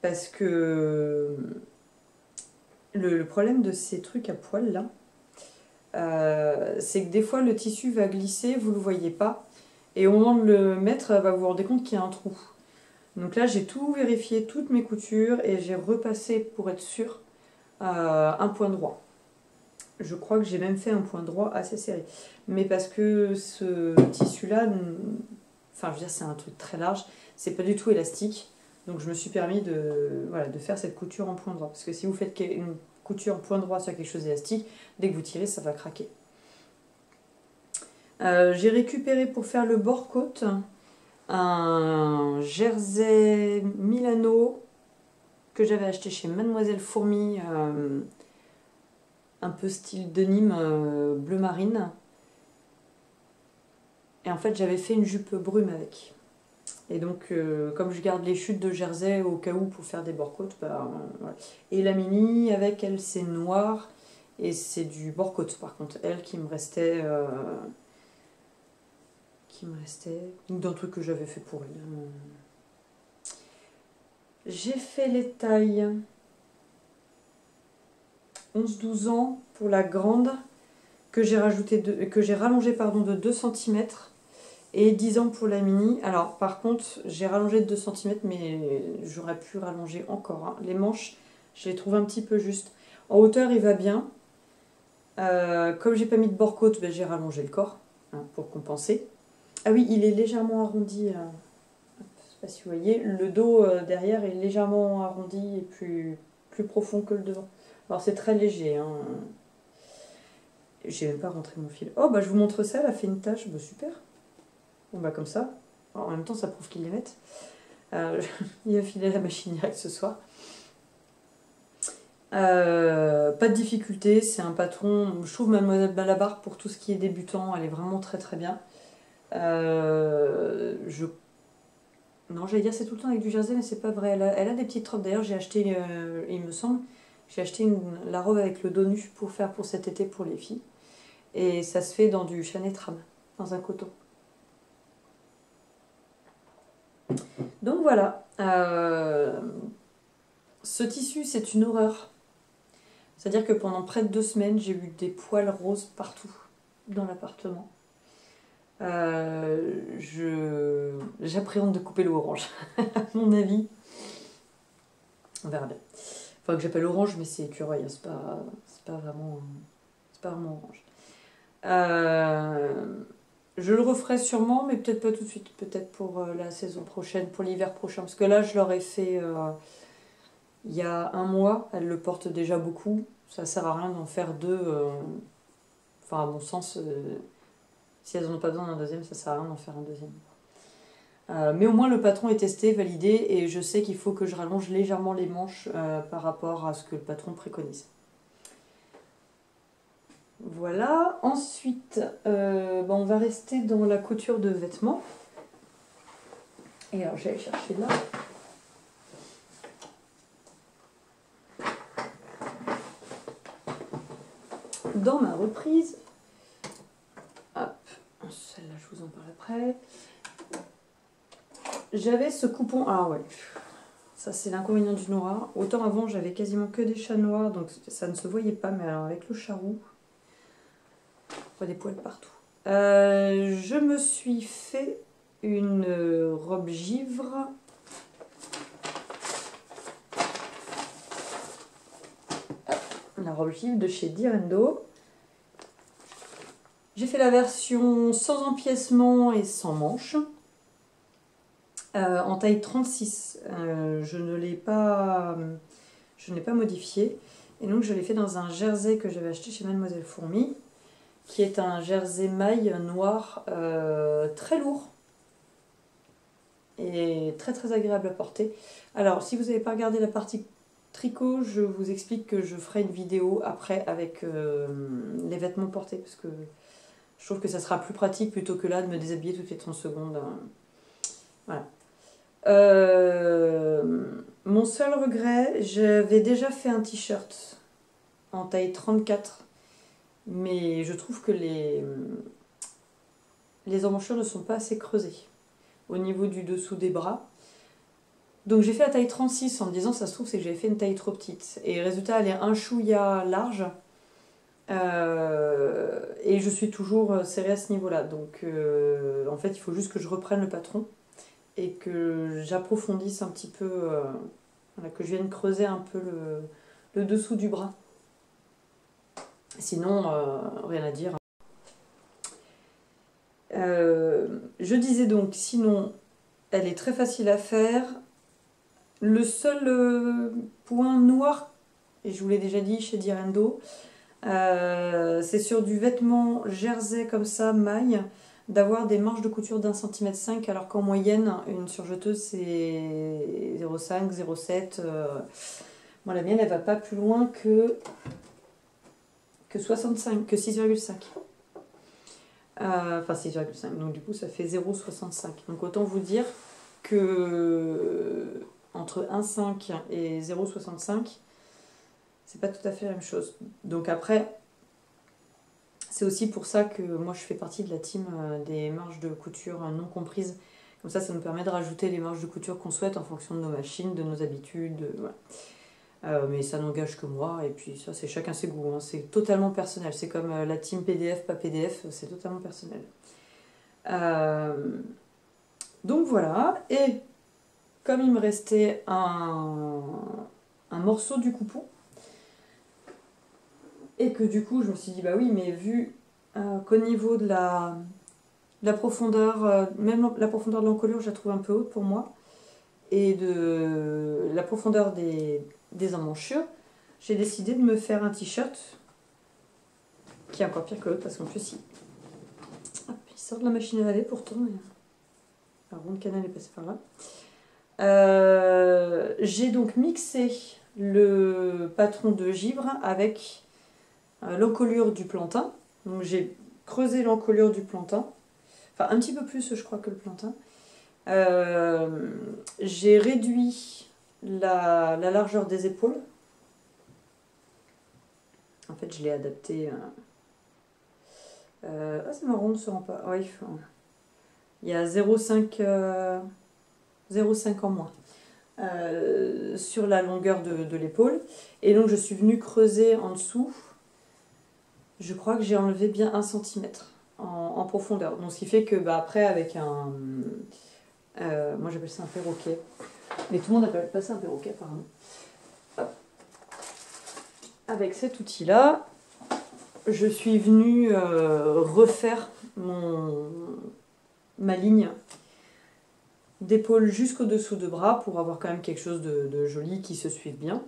Parce que le problème de ces trucs à poil là, c'est que des fois le tissu va glisser, vous ne le voyez pas, et au moment de le mettre, vous vous rendez compte qu'il y a un trou. Donc là j'ai tout vérifié, toutes mes coutures, et j'ai repassé pour être sûre un point droit. Je crois que j'ai même fait un point droit assez serré. Mais parce que ce tissu-là, enfin je veux dire c'est un truc très large, c'est pas du tout élastique. Donc je me suis permis de faire cette couture en point droit. Parce que si vous faites une couture en point droit sur quelque chose d'élastique, dès que vous tirez, ça va craquer. J'ai récupéré pour faire le bord-côte un jersey Milano que j'avais acheté chez Mademoiselle Fourmi, un peu style denim bleu marine. Et en fait j'avais fait une jupe brume avec. Et donc comme je garde les chutes de jersey au cas où pour faire des bord-côtes, bah, voilà. Et la mini avec elle c'est noir Et c'est du bord-côte par contre, elle qui me restait d'un truc que j'avais fait pour elle. J'ai fait les tailles 11-12 ans pour la grande, que j'ai rallongé de 2 cm, et 10 ans pour la mini. Alors par contre, j'ai rallongé de 2 cm, mais j'aurais pu rallonger encore. Hein. Les manches, je les trouve un petit peu justes. En hauteur, il va bien. Comme j'ai pas mis de bord-côte, ben, j'ai rallongé le corps, hein, pour compenser. Ah oui, il est légèrement arrondi. Je sais pas si vous voyez, le dos derrière est légèrement arrondi et plus profond que le devant. Alors c'est très léger. Hein. J'ai même pas rentré mon fil. Oh bah je vous montre ça, elle a fait une tache, bah super. Bon bah comme ça. Alors, en même temps ça prouve qu'ils les mettent. Il a filé la machine directe ce soir. Pas de difficulté, c'est un patron. Je trouve Mademoiselle Balabar pour tout ce qui est débutant, elle est vraiment très très bien. Non, j'allais dire c'est tout le temps avec du jersey, mais c'est pas vrai. Elle a des petites robes. D'ailleurs, j'ai acheté, il me semble, j'ai acheté la robe avec le dos nu pour faire pour cet été pour les filles. Et ça se fait dans du chanetram, dans un coton. Donc voilà. Ce tissu, c'est une horreur. C'est-à-dire que pendant près de 2 semaines, j'ai eu des poils roses partout dans l'appartement. J'appréhende de couper le orange, à mon avis. On verra bien. Enfin, que j'appelle orange, mais c'est écureuil, hein, c'est pas vraiment orange. Je le referai sûrement, mais peut-être pas tout de suite. Peut-être pour la saison prochaine, pour l'hiver prochain. Parce que là, je l'aurais fait il y a 1 mois. Elle le porte déjà beaucoup. Ça sert à rien d'en faire 2. Enfin, à mon sens, si elles n'en ont pas besoin d'un deuxième, ça sert à rien d'en faire un deuxième. Mais au moins le patron est testé, validé, et je sais qu'il faut que je rallonge légèrement les manches par rapport à ce que le patron préconise. Voilà, ensuite on va rester dans la couture de vêtements. Et alors j'allais chercher là. Dans ma reprise, hop, celle-là je vous en parle après. J'avais ce coupon, ah ouais, ça c'est l'inconvénient du noir. Autant avant j'avais quasiment que des chats noirs, donc ça ne se voyait pas, mais alors avec le charroux, on voit des poils partout. Je me suis fait une robe givre. La robe givre de chez Direndo. J'ai fait la version sans empiècement et sans manches. En taille 36. Je ne l'ai pas modifié. Et donc je l'ai fait dans un jersey que j'avais acheté chez Mademoiselle Fourmi, qui est un jersey maille noir très lourd et très très agréable à porter. Alors si vous n'avez pas regardé la partie tricot, je vous explique que je ferai une vidéo après avec les vêtements portés, parce que je trouve que ça sera plus pratique plutôt que là de me déshabiller toutes les 30 secondes. Voilà. Mon seul regret, j'avais déjà fait un t-shirt en taille 34, mais je trouve que les emmanchures ne sont pas assez creusées au niveau du dessous des bras. Donc j'ai fait la taille 36 en me disant, ça se trouve c'est que j'avais fait une taille trop petite. Et résultat, elle est un chouïa large. Et je suis toujours serrée à ce niveau-là. Donc en fait, il faut juste que je reprenne le patron et que j'approfondisse un petit peu, voilà, que je vienne creuser un peu le dessous du bras. Sinon, rien à dire. Je disais donc, sinon, elle est très facile à faire. Le seul point noir, et je vous l'ai déjà dit chez Direndo, c'est sur du vêtement jersey comme ça, maille, d'avoir des marges de couture d'1,5 cm, alors qu'en moyenne, une surjeteuse c'est 0,5, 0,7. Moi, la mienne, elle va pas plus loin que 65, que 6,5. Enfin 6,5, donc du coup ça fait 0,65. Donc autant vous dire que entre 1,5 et 0,65, c'est pas tout à fait la même chose. Donc après, c'est aussi pour ça que moi je fais partie de la team des marges de couture non comprises. Comme ça nous permet de rajouter les marges de couture qu'on souhaite en fonction de nos machines, de nos habitudes, voilà. Mais ça n'engage que moi, et puis ça c'est chacun ses goûts, hein. C'est totalement personnel. C'est comme la team PDF, pas PDF, c'est totalement personnel. Donc voilà, et comme il me restait un morceau du coupon, et que du coup je me suis dit bah oui, mais vu qu'au niveau de la profondeur, même la profondeur de l'encolure je la trouve un peu haute pour moi, et de la profondeur des emmanchures, j'ai décidé de me faire un t-shirt qui est encore pire que l'autre parce qu'en plus il sort de la machine à laver pourtant. La ronde canal est passée par là. J'ai donc mixé le patron de givre avec l'encolure du plantain. Donc j'ai creusé l'encolure du plantain, enfin un petit peu plus je crois que le plantain. J'ai réduit la largeur des épaules. En fait je l'ai adapté. Ah c'est marrant, on ne se rend pas. Ouais, il y a 0,5 en moins sur la longueur de l'épaule. Et donc je suis venue creuser en dessous. Je crois que j'ai enlevé bien 1 cm en profondeur. Donc ce qui fait que après avec un... moi j'appelle ça un perroquet. Mais tout le monde appelle pas ça un perroquet apparemment. Hop. Avec cet outil-là, je suis venue refaire ma ligne d'épaule jusqu'au dessous de bras pour avoir quand même quelque chose de joli qui se suive bien.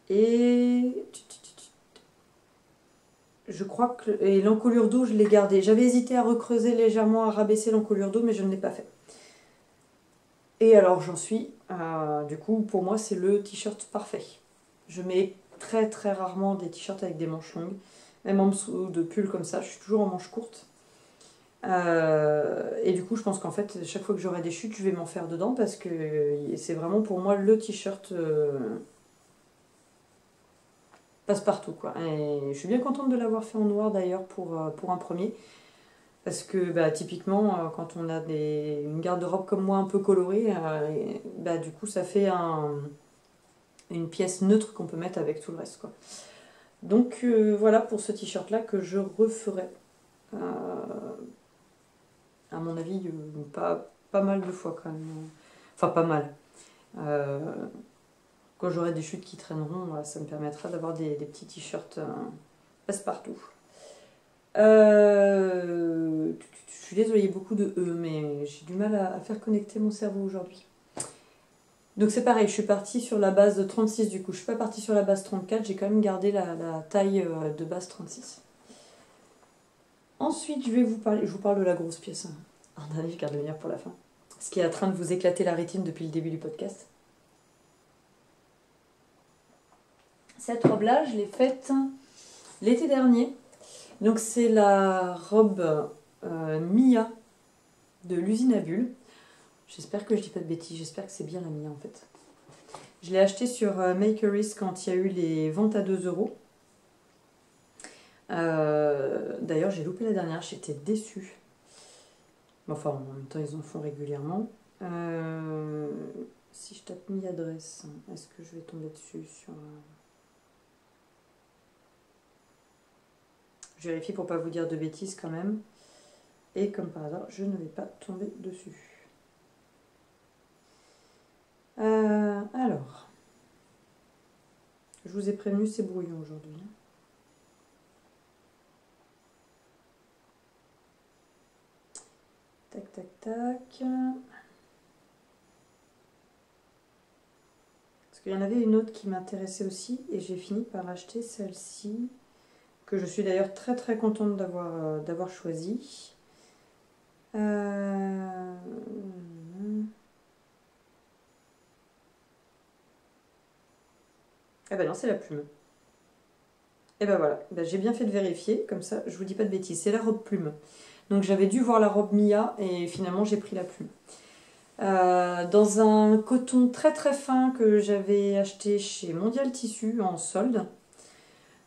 Et je crois que l'encolure d'eau je l'ai gardée. J'avais hésité à recreuser légèrement, à rabaisser l'encolure d'eau, mais je ne l'ai pas fait. Et alors j'en suis, du coup pour moi c'est le t-shirt parfait. Je mets très très rarement des t-shirts avec des manches longues, même en dessous de pull comme ça, je suis toujours en manches courtes. Et du coup je pense qu'en fait chaque fois que j'aurai des chutes je vais m'en faire dedans parce que c'est vraiment pour moi le t-shirt passe-partout quoi. Et je suis bien contente de l'avoir fait en noir d'ailleurs pour un premier. Parce que typiquement, quand on a une garde-robe comme moi un peu colorée, du coup ça fait une pièce neutre qu'on peut mettre avec tout le reste, quoi. Donc voilà pour ce t-shirt là que je referai. À mon avis, pas mal de fois quand même. Enfin pas mal. Quand j'aurai des chutes qui traîneront, ça me permettra d'avoir des petits t-shirts passe-partout. Je suis désolée, il y a beaucoup de E, mais j'ai du mal à faire connecter mon cerveau aujourd'hui. Donc c'est pareil, je suis partie sur la base de 36 du coup. Je suis pas partie sur la base 34, j'ai quand même gardé la taille de base 36. Ensuite, je vous parle de la grosse pièce. En dernier, je garde le meilleur pour la fin. Ce qui est en train de vous éclater la rétine depuis le début du podcast. Cette robe-là, je l'ai faite l'été dernier. Donc c'est la robe Mia de l'usine à bulles. J'espère que je dis pas de bêtises, j'espère que c'est bien la Mia en fait. Je l'ai achetée sur Makeris quand il y a eu les ventes à 2 euros. D'ailleurs j'ai loupé la dernière, j'étais déçue. Enfin en même temps ils en font régulièrement. Si je tape Mia Dress, est-ce que je vais tomber dessus sur... Je vérifie pour pas vous dire de bêtises quand même. Et comme par hasard, je ne vais pas tomber dessus. Alors, je vous ai prévenu, c'est brouillon aujourd'hui. Tac, tac, tac. Parce qu'il y en avait une autre qui m'intéressait aussi et j'ai fini par acheter celle-ci, que je suis d'ailleurs très très contente d'avoir choisie. Ah ben non, c'est la plume. Et ben voilà, j'ai bien fait de vérifier, comme ça je vous dis pas de bêtises. C'est la robe plume. Donc j'avais dû voir la robe Mia et finalement j'ai pris la plume. dans un coton très très fin que j'avais acheté chez Mondial Tissu en solde.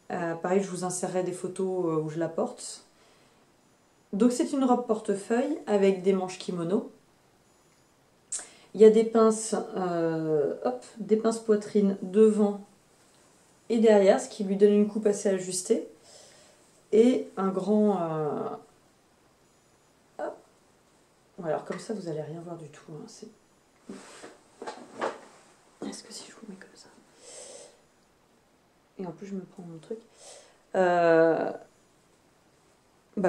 Pareil, je vous insérerai des photos où je la porte. Donc c'est une robe portefeuille avec des manches kimono. Il y a des pinces, des pinces poitrine devant et derrière, ce qui lui donne une coupe assez ajustée. Et un grand... alors comme ça, vous n'allez rien voir du tout. Hein, est-ce que si je vous mets comme ça? Et en plus, je me prends mon truc.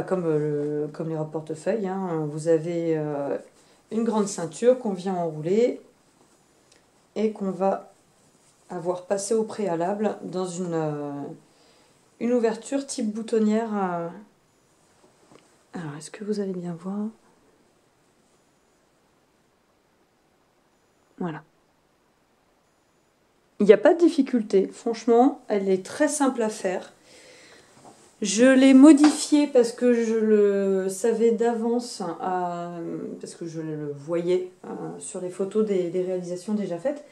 Comme les robes portefeuille, hein, vous avez une grande ceinture qu'on vient enrouler et qu'on va avoir passé au préalable dans une ouverture type boutonnière. Alors, est-ce que vous allez bien voir? Voilà. Il n'y a pas de difficulté, franchement, elle est très simple à faire. Je l'ai modifiée parce que je le savais d'avance, parce que je le voyais sur les photos des réalisations déjà faites,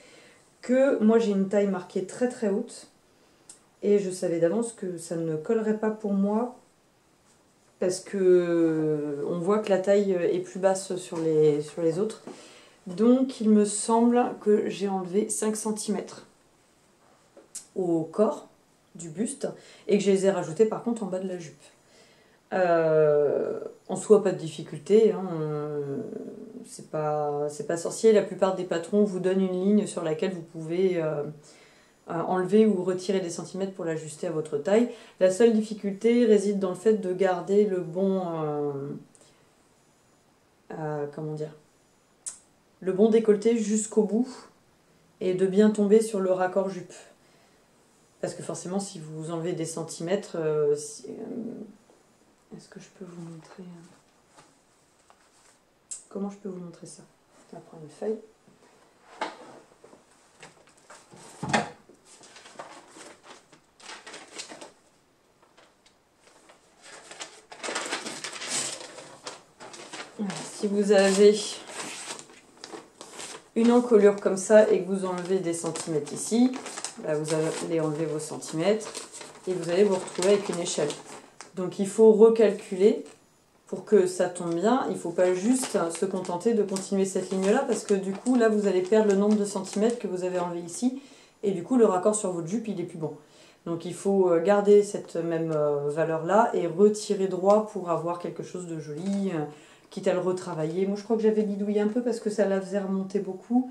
que moi j'ai une taille marquée très très haute, et je savais d'avance que ça ne collerait pas pour moi, parce que on voit que la taille est plus basse sur les autres. Donc il me semble que j'ai enlevé 5 cm au corps du buste et que je les ai rajoutés par contre en bas de la jupe. En soi, pas de difficulté, hein, c'est pas sorcier. La plupart des patrons vous donnent une ligne sur laquelle vous pouvez enlever ou retirer des centimètres pour l'ajuster à votre taille. La seule difficulté réside dans le fait de garder le bon comment dire, le bon décolleté jusqu'au bout et de bien tomber sur le raccord jupe. Parce que forcément, si vous enlevez des centimètres, est-ce que je peux vous montrer comment je peux vous montrer ça? On va prendre une feuille. Alors, si vous avez une encolure comme ça et que vous enlevez des centimètres ici, bah vous allez enlever vos centimètres et vous allez vous retrouver avec une échelle. Donc il faut recalculer pour que ça tombe bien. Il ne faut pas juste se contenter de continuer cette ligne-là parce que du coup, là, vous allez perdre le nombre de centimètres que vous avez enlevé ici et du coup, le raccord sur votre jupe, il est plus bon. Donc il faut garder cette même valeur-là et retirer droit pour avoir quelque chose de joli, quitte à le retravailler. Moi, je crois que j'avais bidouillé un peu parce que ça la faisait remonter beaucoup.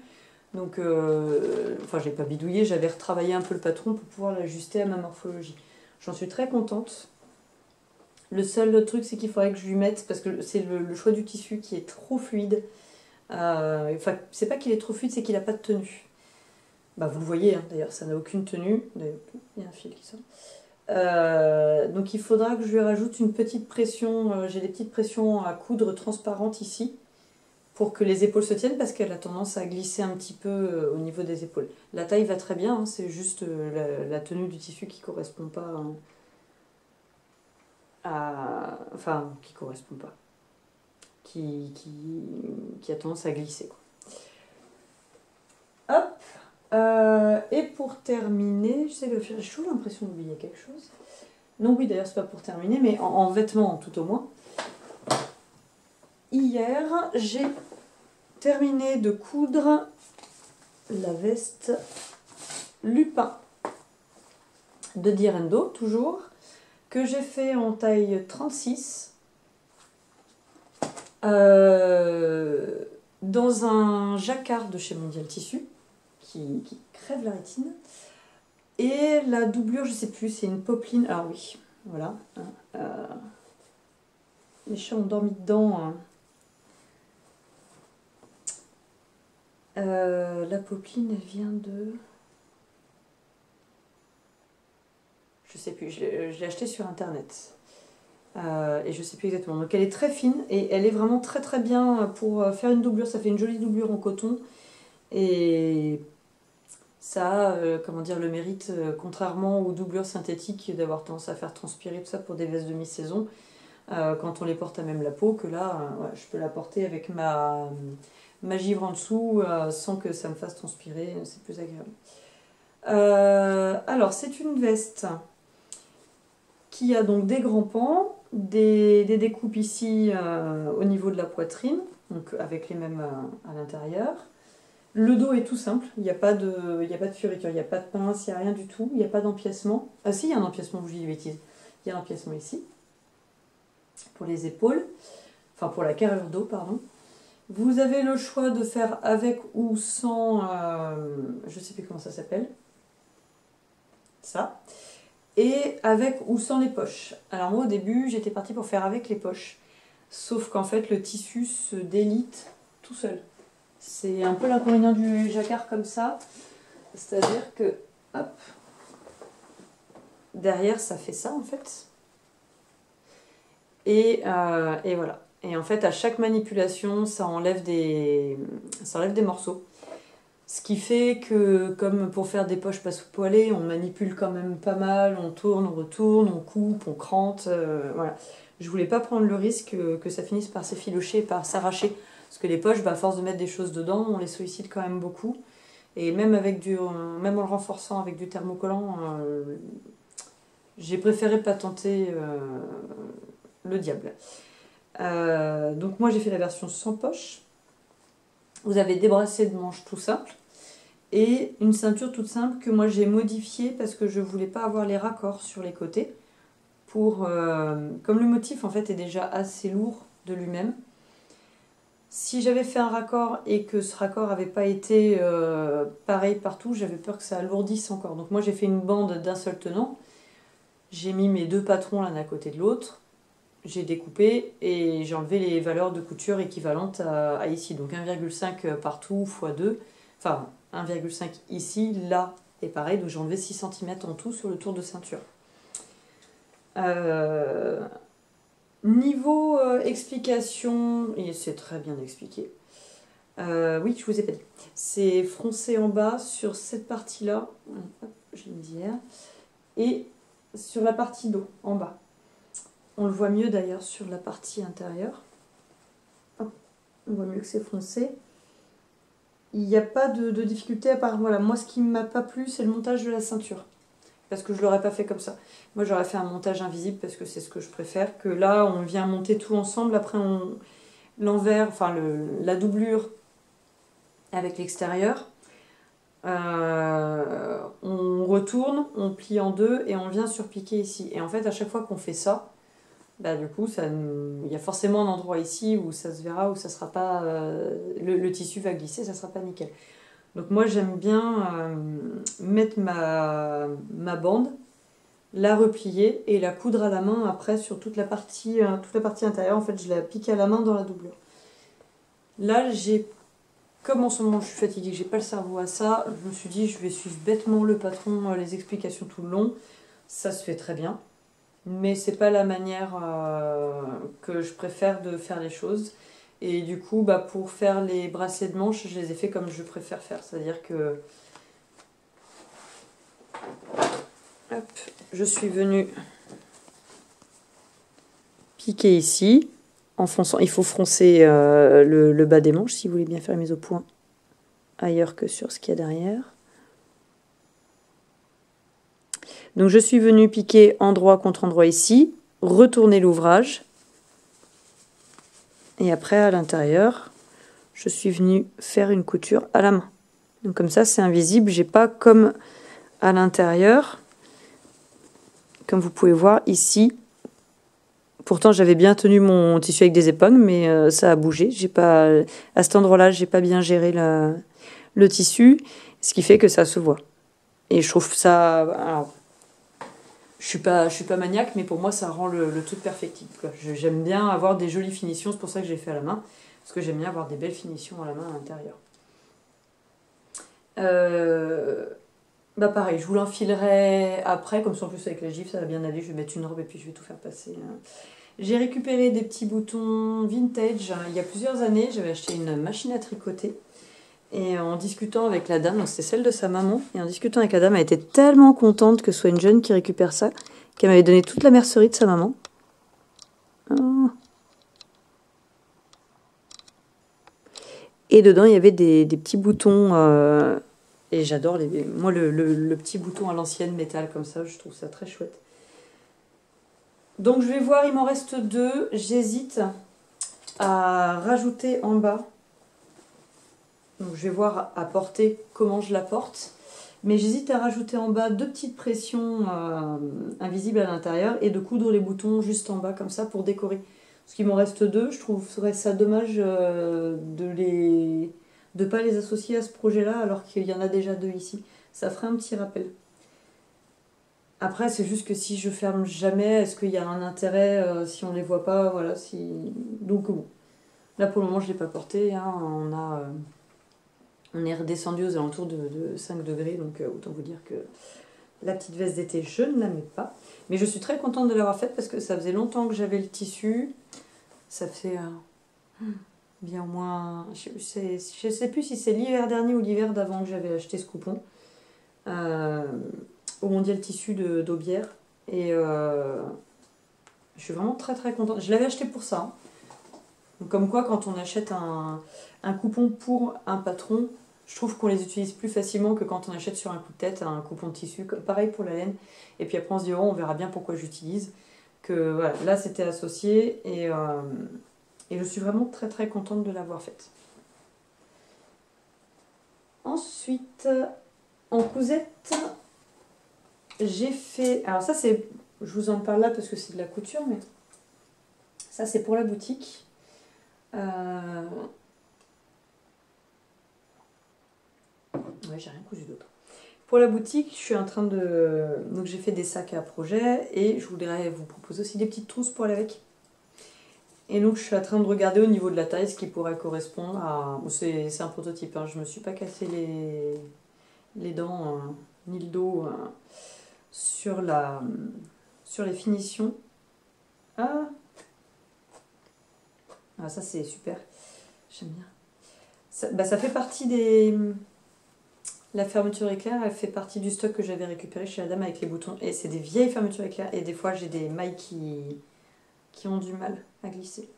Donc, enfin, je n'ai pas bidouillé, j'avais retravaillé un peu le patron pour pouvoir l'ajuster à ma morphologie. J'en suis très contente. Le seul truc, c'est qu'il faudrait que je lui mette, parce que c'est le choix du tissu qui est trop fluide. Enfin, c'est pas qu'il est trop fluide, c'est qu'il n'a pas de tenue. Bah, vous le voyez, hein, d'ailleurs, ça n'a aucune tenue. D'ailleurs, il y a un fil qui sort. Donc il faudra que je lui rajoute une petite pression. J'ai des petites pressions à coudre transparentes ici, pour que les épaules se tiennent, parce qu'elle a tendance à glisser un petit peu au niveau des épaules. La taille va très bien, hein, c'est juste la tenue du tissu qui correspond pas enfin, qui correspond pas. Qui a tendance à glisser, quoi. Hop. Et pour terminer, j'ai toujours l'impression d'oublier quelque chose. Non, oui, d'ailleurs, c'est pas pour terminer, mais en vêtements tout au moins. Hier, j'ai terminé de coudre la veste Lupin de Direndo, toujours, que j'ai fait en taille 36, dans un jacquard de chez Mondial Tissu, qui crève la rétine. Et la doublure, je sais plus, c'est une popeline. Ah oui, voilà. Les chats ont dormi dedans. Hein. La popeline, elle vient de... Je sais plus, je l'ai achetée sur internet. Et je sais plus exactement. Donc elle est très fine et elle est vraiment très très bien pour faire une doublure. Ça fait une jolie doublure en coton. Et ça a, comment dire, le mérite, contrairement aux doublures synthétiques, d'avoir tendance à faire transpirer tout ça pour des vestes de mi-saison. quand on les porte à même la peau, que là, ouais, je peux la porter avec ma givre en dessous sans que ça me fasse transpirer, c'est plus agréable. Alors, c'est une veste qui a donc des grands pans, des découpes ici au niveau de la poitrine, donc avec les mêmes à l'intérieur. Le dos est tout simple, il n'y a pas de fioriture, il n'y a pas de pince, il n'y a rien du tout, il n'y a pas d'empiècement. Ah si, il y a un empiècement, je dis des bêtises. Il y a un empiècement ici, pour les épaules, enfin pour la carrure dos, pardon. Vous avez le choix de faire avec ou sans, je ne sais plus comment ça s'appelle, ça, et avec ou sans les poches. Alors moi au début j'étais partie pour faire avec les poches, sauf qu'en fait le tissu se délite tout seul. C'est un peu l'inconvénient du jacquard comme ça, c'est-à-dire que, hop, derrière ça fait ça en fait, et voilà. Et en fait à chaque manipulation ça enlève des morceaux. Ce qui fait que, comme pour faire des poches pas sous-poilées, on manipule quand même pas mal, on tourne, on retourne, on coupe, on crante, voilà. Je voulais pas prendre le risque que ça finisse par s'effilocher, par s'arracher. Parce que les poches, bah, à force de mettre des choses dedans, on les sollicite quand même beaucoup. Et même en le renforçant avec du thermocollant, j'ai préféré pas tenter le diable. Donc moi j'ai fait la version sans poche. Vous avez des bracelets de manches tout simples et une ceinture toute simple que moi j'ai modifiée parce que je voulais pas avoir les raccords sur les côtés. Comme le motif en fait est déjà assez lourd de lui-même, si j'avais fait un raccord et que ce raccord n'avait pas été pareil partout, j'avais peur que ça alourdisse encore. Donc moi j'ai fait une bande d'un seul tenant, j'ai mis mes deux patrons l'un à côté de l'autre, j'ai découpé et j'ai enlevé les valeurs de couture équivalentes à ici. Donc 1,5 partout x 2, enfin 1,5 ici, là et pareil, donc j'ai enlevé 6 cm en tout sur le tour de ceinture. Niveau explication, et c'est très bien expliqué, oui je vous ai pas dit, c'est froncé en bas sur cette partie-là, j'ai une dière, et sur la partie dos en bas. On le voit mieux d'ailleurs sur la partie intérieure. Hop, on voit mieux que c'est foncé. Il n'y a pas de difficulté à part, voilà, moi ce qui ne m'a pas plu c'est le montage de la ceinture. Parce que je ne l'aurais pas fait comme ça. Moi j'aurais fait un montage invisible parce que c'est ce que je préfère. Que là on vient monter tout ensemble, après l'envers, enfin la doublure avec l'extérieur. On retourne, on plie en deux et on vient surpiquer ici. Et en fait à chaque fois qu'on fait ça, bah, du coup, il y a forcément un endroit ici où ça se verra, où ça sera pas, le tissu va glisser, ça sera pas nickel. Donc moi j'aime bien mettre ma bande, la replier et la coudre à la main après sur toute la partie intérieure. En fait je la pique à la main dans la doublure. Là comme en ce moment je suis fatiguée, j'ai pas le cerveau à ça, je me suis dit je vais suivre bêtement le patron, les explications tout le long. Ça se fait très bien. Mais c'est pas la manière que je préfère de faire les choses. Et du coup, bah, pour faire les bracelets de manches, je les ai fait comme je préfère faire. C'est-à-dire que hop, je suis venue piquer ici, en fonçant. Il faut froncer le bas des manches si vous voulez bien faire la mise au point ailleurs que sur ce qu'il y a derrière. Donc je suis venue piquer endroit contre endroit ici, retourner l'ouvrage, et après à l'intérieur, je suis venue faire une couture à la main. Donc comme ça c'est invisible, j'ai pas comme à l'intérieur, comme vous pouvez voir ici. Pourtant j'avais bien tenu mon tissu avec des épingles, mais ça a bougé. J'ai pas, à cet endroit-là, j'ai pas bien géré le tissu, ce qui fait que ça se voit. Et je trouve ça... Alors, je suis pas maniaque, mais pour moi, ça rend le truc perfectible. J'aime bien avoir des jolies finitions, c'est pour ça que j'ai fait à la main. Parce que j'aime bien avoir des belles finitions à la main à l'intérieur. Bah pareil, je vous l'enfilerai après, comme ça en plus avec la gifle, ça va bien aller. Je vais mettre une robe et puis je vais tout faire passer. J'ai récupéré des petits boutons vintage. Il y a plusieurs années, j'avais acheté une machine à tricoter. Et en discutant avec la dame, c'était celle de sa maman, et en discutant avec la dame, elle était tellement contente que ce soit une jeune qui récupère ça, qu'elle m'avait donné toute la mercerie de sa maman. Ah, Et dedans, il y avait des petits boutons. Et j'adore moi le petit bouton à l'ancienne métal comme ça, je trouve ça très chouette. Donc je vais voir, il m'en reste 2. J'hésite à rajouter en bas. Donc je vais voir à porter comment je la porte. Mais j'hésite à rajouter en bas 2 petites pressions invisibles à l'intérieur et de coudre les boutons juste en bas comme ça pour décorer. Parce qu'il m'en reste 2, je trouverais ça dommage de pas les associer à ce projet-là alors qu'il y en a déjà 2 ici. Ça ferait un petit rappel. Après, c'est juste que si je ferme jamais, est-ce qu'il y a un intérêt si on les voit pas, voilà, donc bon. Là pour le moment je ne l'ai pas porté, hein, on est redescendu aux alentours de 5 degrés, donc autant vous dire que la petite veste d'été, je ne la mets pas. Mais je suis très contente de l'avoir faite parce que ça faisait longtemps que j'avais le tissu. Ça fait bien au moins... Je ne sais plus si c'est l'hiver dernier ou l'hiver d'avant que j'avais acheté ce coupon. Au Mondial Tissu d'Aubière. Et je suis vraiment très très contente. Je l'avais acheté pour ça. Donc, comme quoi, quand on achète un coupon pour un patron, je trouve qu'on les utilise plus facilement que quand on achète sur un coup de tête un coupon de tissu. Pareil pour la laine. Et puis après, on se dit, oh, on verra bien pourquoi j'utilise. Que voilà, là, c'était associé et je suis vraiment très très contente de l'avoir faite. Ensuite, en cousette, j'ai fait... Alors ça, c'est... Je vous en parle là parce que c'est de la couture, mais ça, c'est pour la boutique. Ouais, j'ai rien cousu d'autre. Pour la boutique, je suis en train de... Donc j'ai fait des sacs à projet et je voudrais vous proposer aussi des petites trousses pour aller avec. Et donc je suis en train de regarder au niveau de la taille ce qui pourrait correspondre à... C'est un prototype, hein. Je me suis pas cassé les dents ni le dos sur les finitions. Ah, ça c'est super, j'aime bien. Ça fait partie des... La fermeture éclair, elle fait partie du stock que j'avais récupéré chez la dame avec les boutons. Et c'est des vieilles fermetures éclair. Et des fois, j'ai des mailles qui ont du mal à glisser.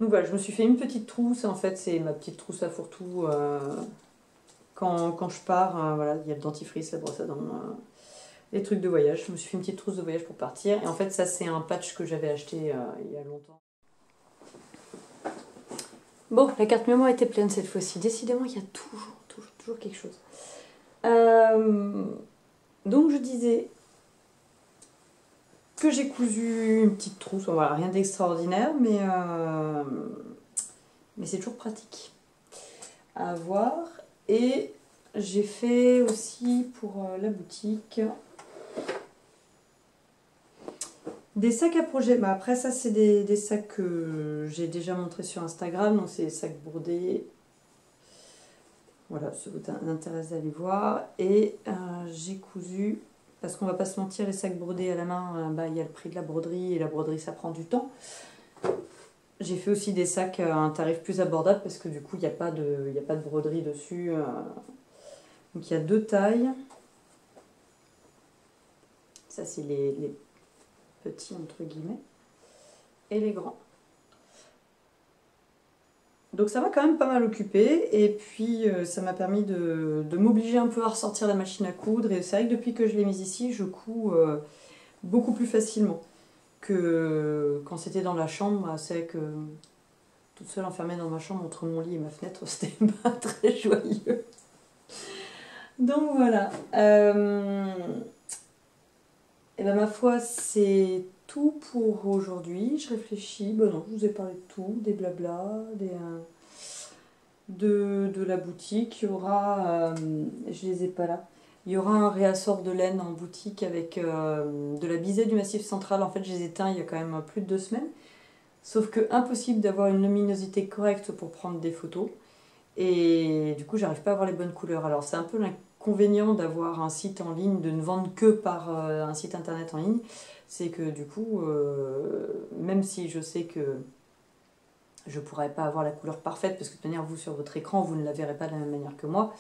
Donc voilà, je me suis fait une petite trousse. En fait, c'est ma petite trousse à fourre-tout. Quand je pars, voilà, il y a le dentifrice, la brosse à dents, les trucs de voyage. Je me suis fait une petite trousse de voyage pour partir. Et en fait, ça, c'est un patch que j'avais acheté il y a longtemps. Bon, la carte mémoire était pleine cette fois-ci. Décidément, il y a toujours quelque chose. Donc je disais que j'ai cousu une petite trousse, voilà, rien d'extraordinaire, mais c'est toujours pratique à avoir. Et j'ai fait aussi pour la boutique des sacs à projet. Bah, après ça c'est des sacs que j'ai déjà montré sur Instagram, donc c'est des sacs brodés. Voilà, ça vous intéresse d'aller voir. Et j'ai cousu, parce qu'on va pas se mentir, les sacs brodés à la main, il y a le prix de la broderie, et la broderie ça prend du temps. J'ai fait aussi des sacs à un tarif plus abordable, parce que du coup il n'y a pas de broderie dessus. Donc il y a 2 tailles. Ça c'est les petits entre guillemets, et les grands. Donc ça m'a quand même pas mal occupé et puis ça m'a permis de m'obliger un peu à ressortir la machine à coudre. Et c'est vrai que depuis que je l'ai mise ici, je couds beaucoup plus facilement que quand c'était dans la chambre. C'est vrai que toute seule enfermée dans ma chambre entre mon lit et ma fenêtre, c'était pas très joyeux. Donc voilà. Et ben ma foi, c'est tout pour aujourd'hui. Je réfléchis. Bon non, je vous ai parlé de tout, des blabla, de la boutique. Il y aura, je les ai pas là. Il y aura un réassort de laine en boutique avec de la bisée du Massif Central. En fait, je les ai éteints il y a quand même plus de 2 semaines. Sauf que impossible d'avoir une luminosité correcte pour prendre des photos. Et du coup, j'arrive pas à avoir les bonnes couleurs. Alors, c'est un peu l'inconvénient d'avoir un site en ligne, de ne vendre que par un site internet en ligne. C'est que du coup, même si je sais que je pourrais pas avoir la couleur parfaite, parce que de toute manière, vous, sur votre écran, vous ne la verrez pas de la même manière que moi,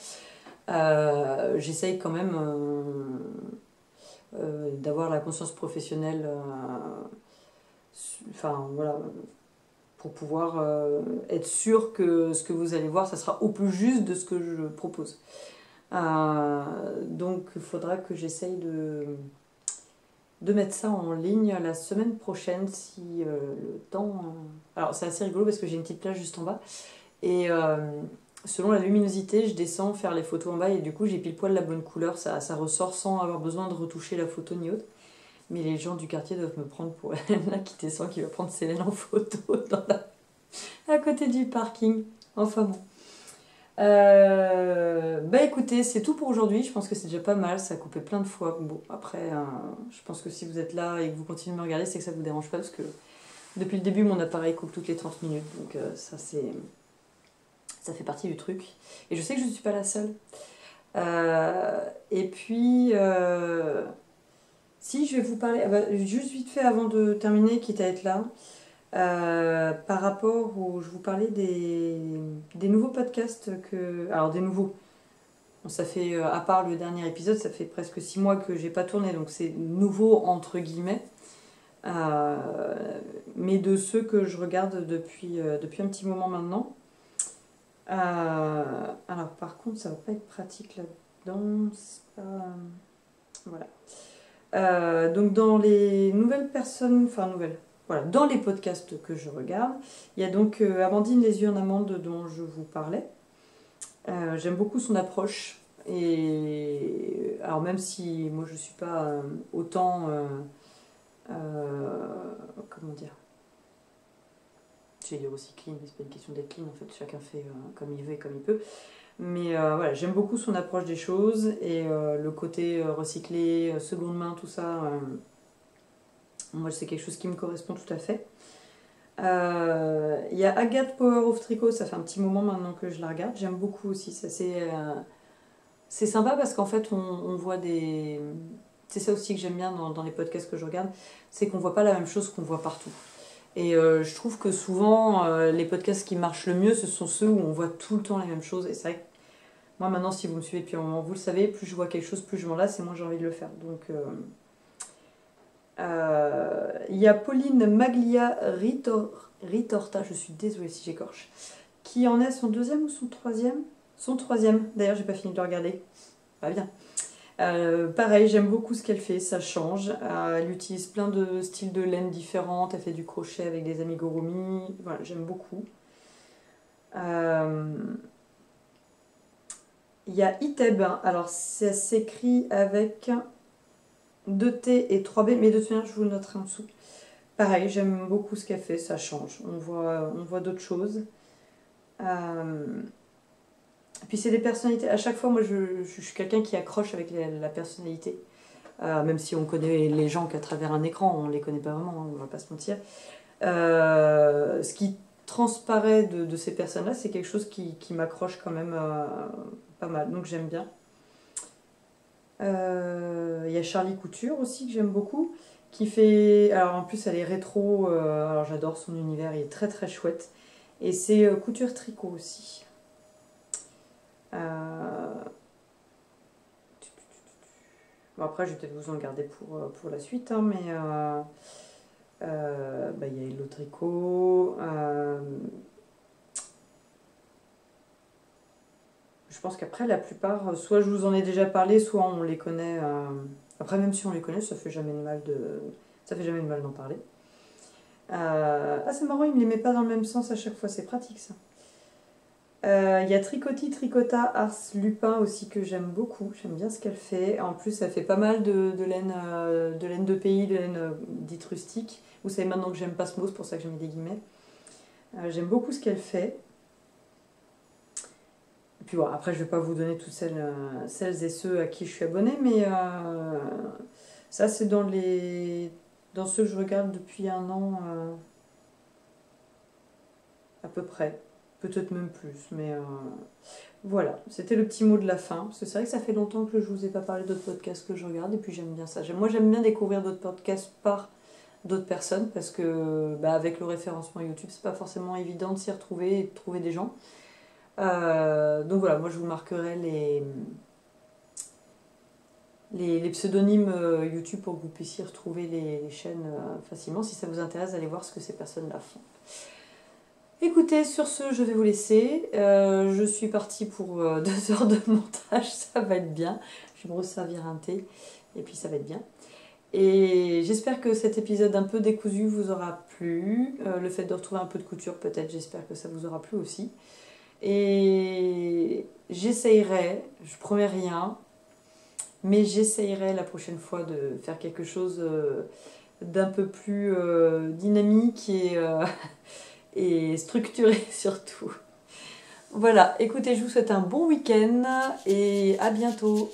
j'essaye quand même d'avoir la conscience professionnelle, enfin voilà, pour pouvoir être sûr que ce que vous allez voir, ça sera au plus juste de ce que je propose. Donc il faudra que j'essaye de mettre ça en ligne la semaine prochaine si le temps... Alors c'est assez rigolo parce que j'ai une petite plage juste en bas et selon la luminosité je descends faire les photos en bas et du coup j'ai pile poil la bonne couleur, ça ressort sans avoir besoin de retoucher la photo ni autre. Mais les gens du quartier doivent me prendre pour là qui descend, qui va prendre Célène en photo à côté du parking. Enfin bon. Bah écoutez, c'est tout pour aujourd'hui. Je pense que c'est déjà pas mal. Ça a coupé plein de fois. Bon, après, je pense que si vous êtes là et que vous continuez de me regarder, c'est que ça vous dérange pas parce que depuis le début, mon appareil coupe toutes les 30 minutes. Donc ça fait partie du truc. Et je sais que je ne suis pas la seule. Et puis, si je vais vous parler, juste vite fait avant de terminer, quitte à être là. Par rapport je vous parlais des nouveaux podcasts alors des nouveaux, ça fait, à part le dernier épisode, ça fait presque 6 mois que j'ai pas tourné, donc c'est nouveau entre guillemets, mais de ceux que je regarde depuis un petit moment maintenant. Alors par contre, ça va pas être pratique là-dedans, voilà. Donc dans les nouvelles personnes, enfin nouvelles, voilà, dans les podcasts que je regarde, il y a donc Amandine Les Yeux en Amande dont je vous parlais. J'aime beaucoup son approche. Et alors même si moi je suis pas autant comment dire, j'allais dire aussi clean, mais c'est pas une question d'être clean en fait, chacun fait comme il veut et comme il peut. Mais voilà, j'aime beaucoup son approche des choses et le côté recyclé, seconde main, tout ça. Moi, c'est quelque chose qui me correspond tout à fait. Il y a Agathe Power of Tricot, ça fait un petit moment maintenant que je la regarde. J'aime beaucoup aussi. C'est sympa parce qu'en fait, on voit des. C'est ça aussi que j'aime bien dans les podcasts que je regarde, c'est qu'on voit pas la même chose qu'on voit partout. Et je trouve que souvent, les podcasts qui marchent le mieux, ce sont ceux où on voit tout le temps les mêmes choses. Et c'est vrai que moi, maintenant, si vous me suivez depuis un moment, vous le savez, plus je vois quelque chose, plus je m'en lasse et moins j'ai envie de le faire. Donc, il y a Pauline Maglia Ritorta, je suis désolée si j'écorche, qui en est son deuxième ou son troisième. Son troisième, d'ailleurs, j'ai pas fini de le regarder. Pas bien. Pareil, j'aime beaucoup ce qu'elle fait, ça change. Elle utilise plein de styles de laine différents, elle fait du crochet avec des amigurumi, voilà, j'aime beaucoup. Il y a Iteb, alors ça s'écrit avec 2T et 3B, mais de toute manière je vous le noterai en dessous. Pareil, j'aime beaucoup ce qu'elle fait, ça change, on voit d'autres choses. Puis c'est des personnalités, à chaque fois moi je suis quelqu'un qui accroche avec la personnalité. Même si on connaît les gens qu'à travers un écran, on les connaît pas vraiment, hein, on va pas se mentir. Ce qui transparaît de ces personnes-là, c'est quelque chose qui m'accroche quand même pas mal, donc j'aime bien. Il y a Charlie Couture aussi que j'aime beaucoup, qui fait... Alors en plus elle est rétro, alors j'adore son univers, il est très très chouette. Et c'est couture tricot aussi. Bon, après je vais peut-être vous en garder pour la suite, hein, mais il y a Hello Tricot. Je pense qu'après la plupart, soit je vous en ai déjà parlé, soit on les connaît. Après même si on les connaît, ça fait jamais de mal d'en parler. C'est marrant, il me les met pas dans le même sens à chaque fois, c'est pratique ça. Il y a Tricotti Tricota Ars Lupin aussi que j'aime beaucoup, j'aime bien ce qu'elle fait. En plus, elle fait pas mal de laine de pays, de laine dite rustique. Vous savez maintenant que j'aime pas ce mot, c'est pour ça que j'ai mis des guillemets. J'aime beaucoup ce qu'elle fait. Et puis voilà, après je vais pas vous donner toutes celles et ceux à qui je suis abonnée, mais ça c'est dans ceux que je regarde depuis un an à peu près. Peut-être même plus, mais voilà, c'était le petit mot de la fin. Parce que c'est vrai que ça fait longtemps que je vous ai pas parlé d'autres podcasts que je regarde, et puis j'aime bien ça. Moi j'aime bien découvrir d'autres podcasts par d'autres personnes, parce que avec le référencement YouTube, c'est pas forcément évident de s'y retrouver et de trouver des gens. Donc voilà, moi je vous marquerai les pseudonymes YouTube pour que vous puissiez retrouver les chaînes facilement. Si ça vous intéresse d'aller voir ce que ces personnes-là font. Écoutez, sur ce, je vais vous laisser. Je suis partie pour 2 heures de montage, ça va être bien. Je vais me resservir un thé et puis ça va être bien. Et j'espère que cet épisode un peu décousu vous aura plu. Le fait de retrouver un peu de couture, peut-être, j'espère que ça vous aura plu aussi. Et j'essayerai, je promets rien, mais j'essayerai la prochaine fois de faire quelque chose d'un peu plus dynamique et structuré surtout. Voilà, écoutez, je vous souhaite un bon week-end et à bientôt.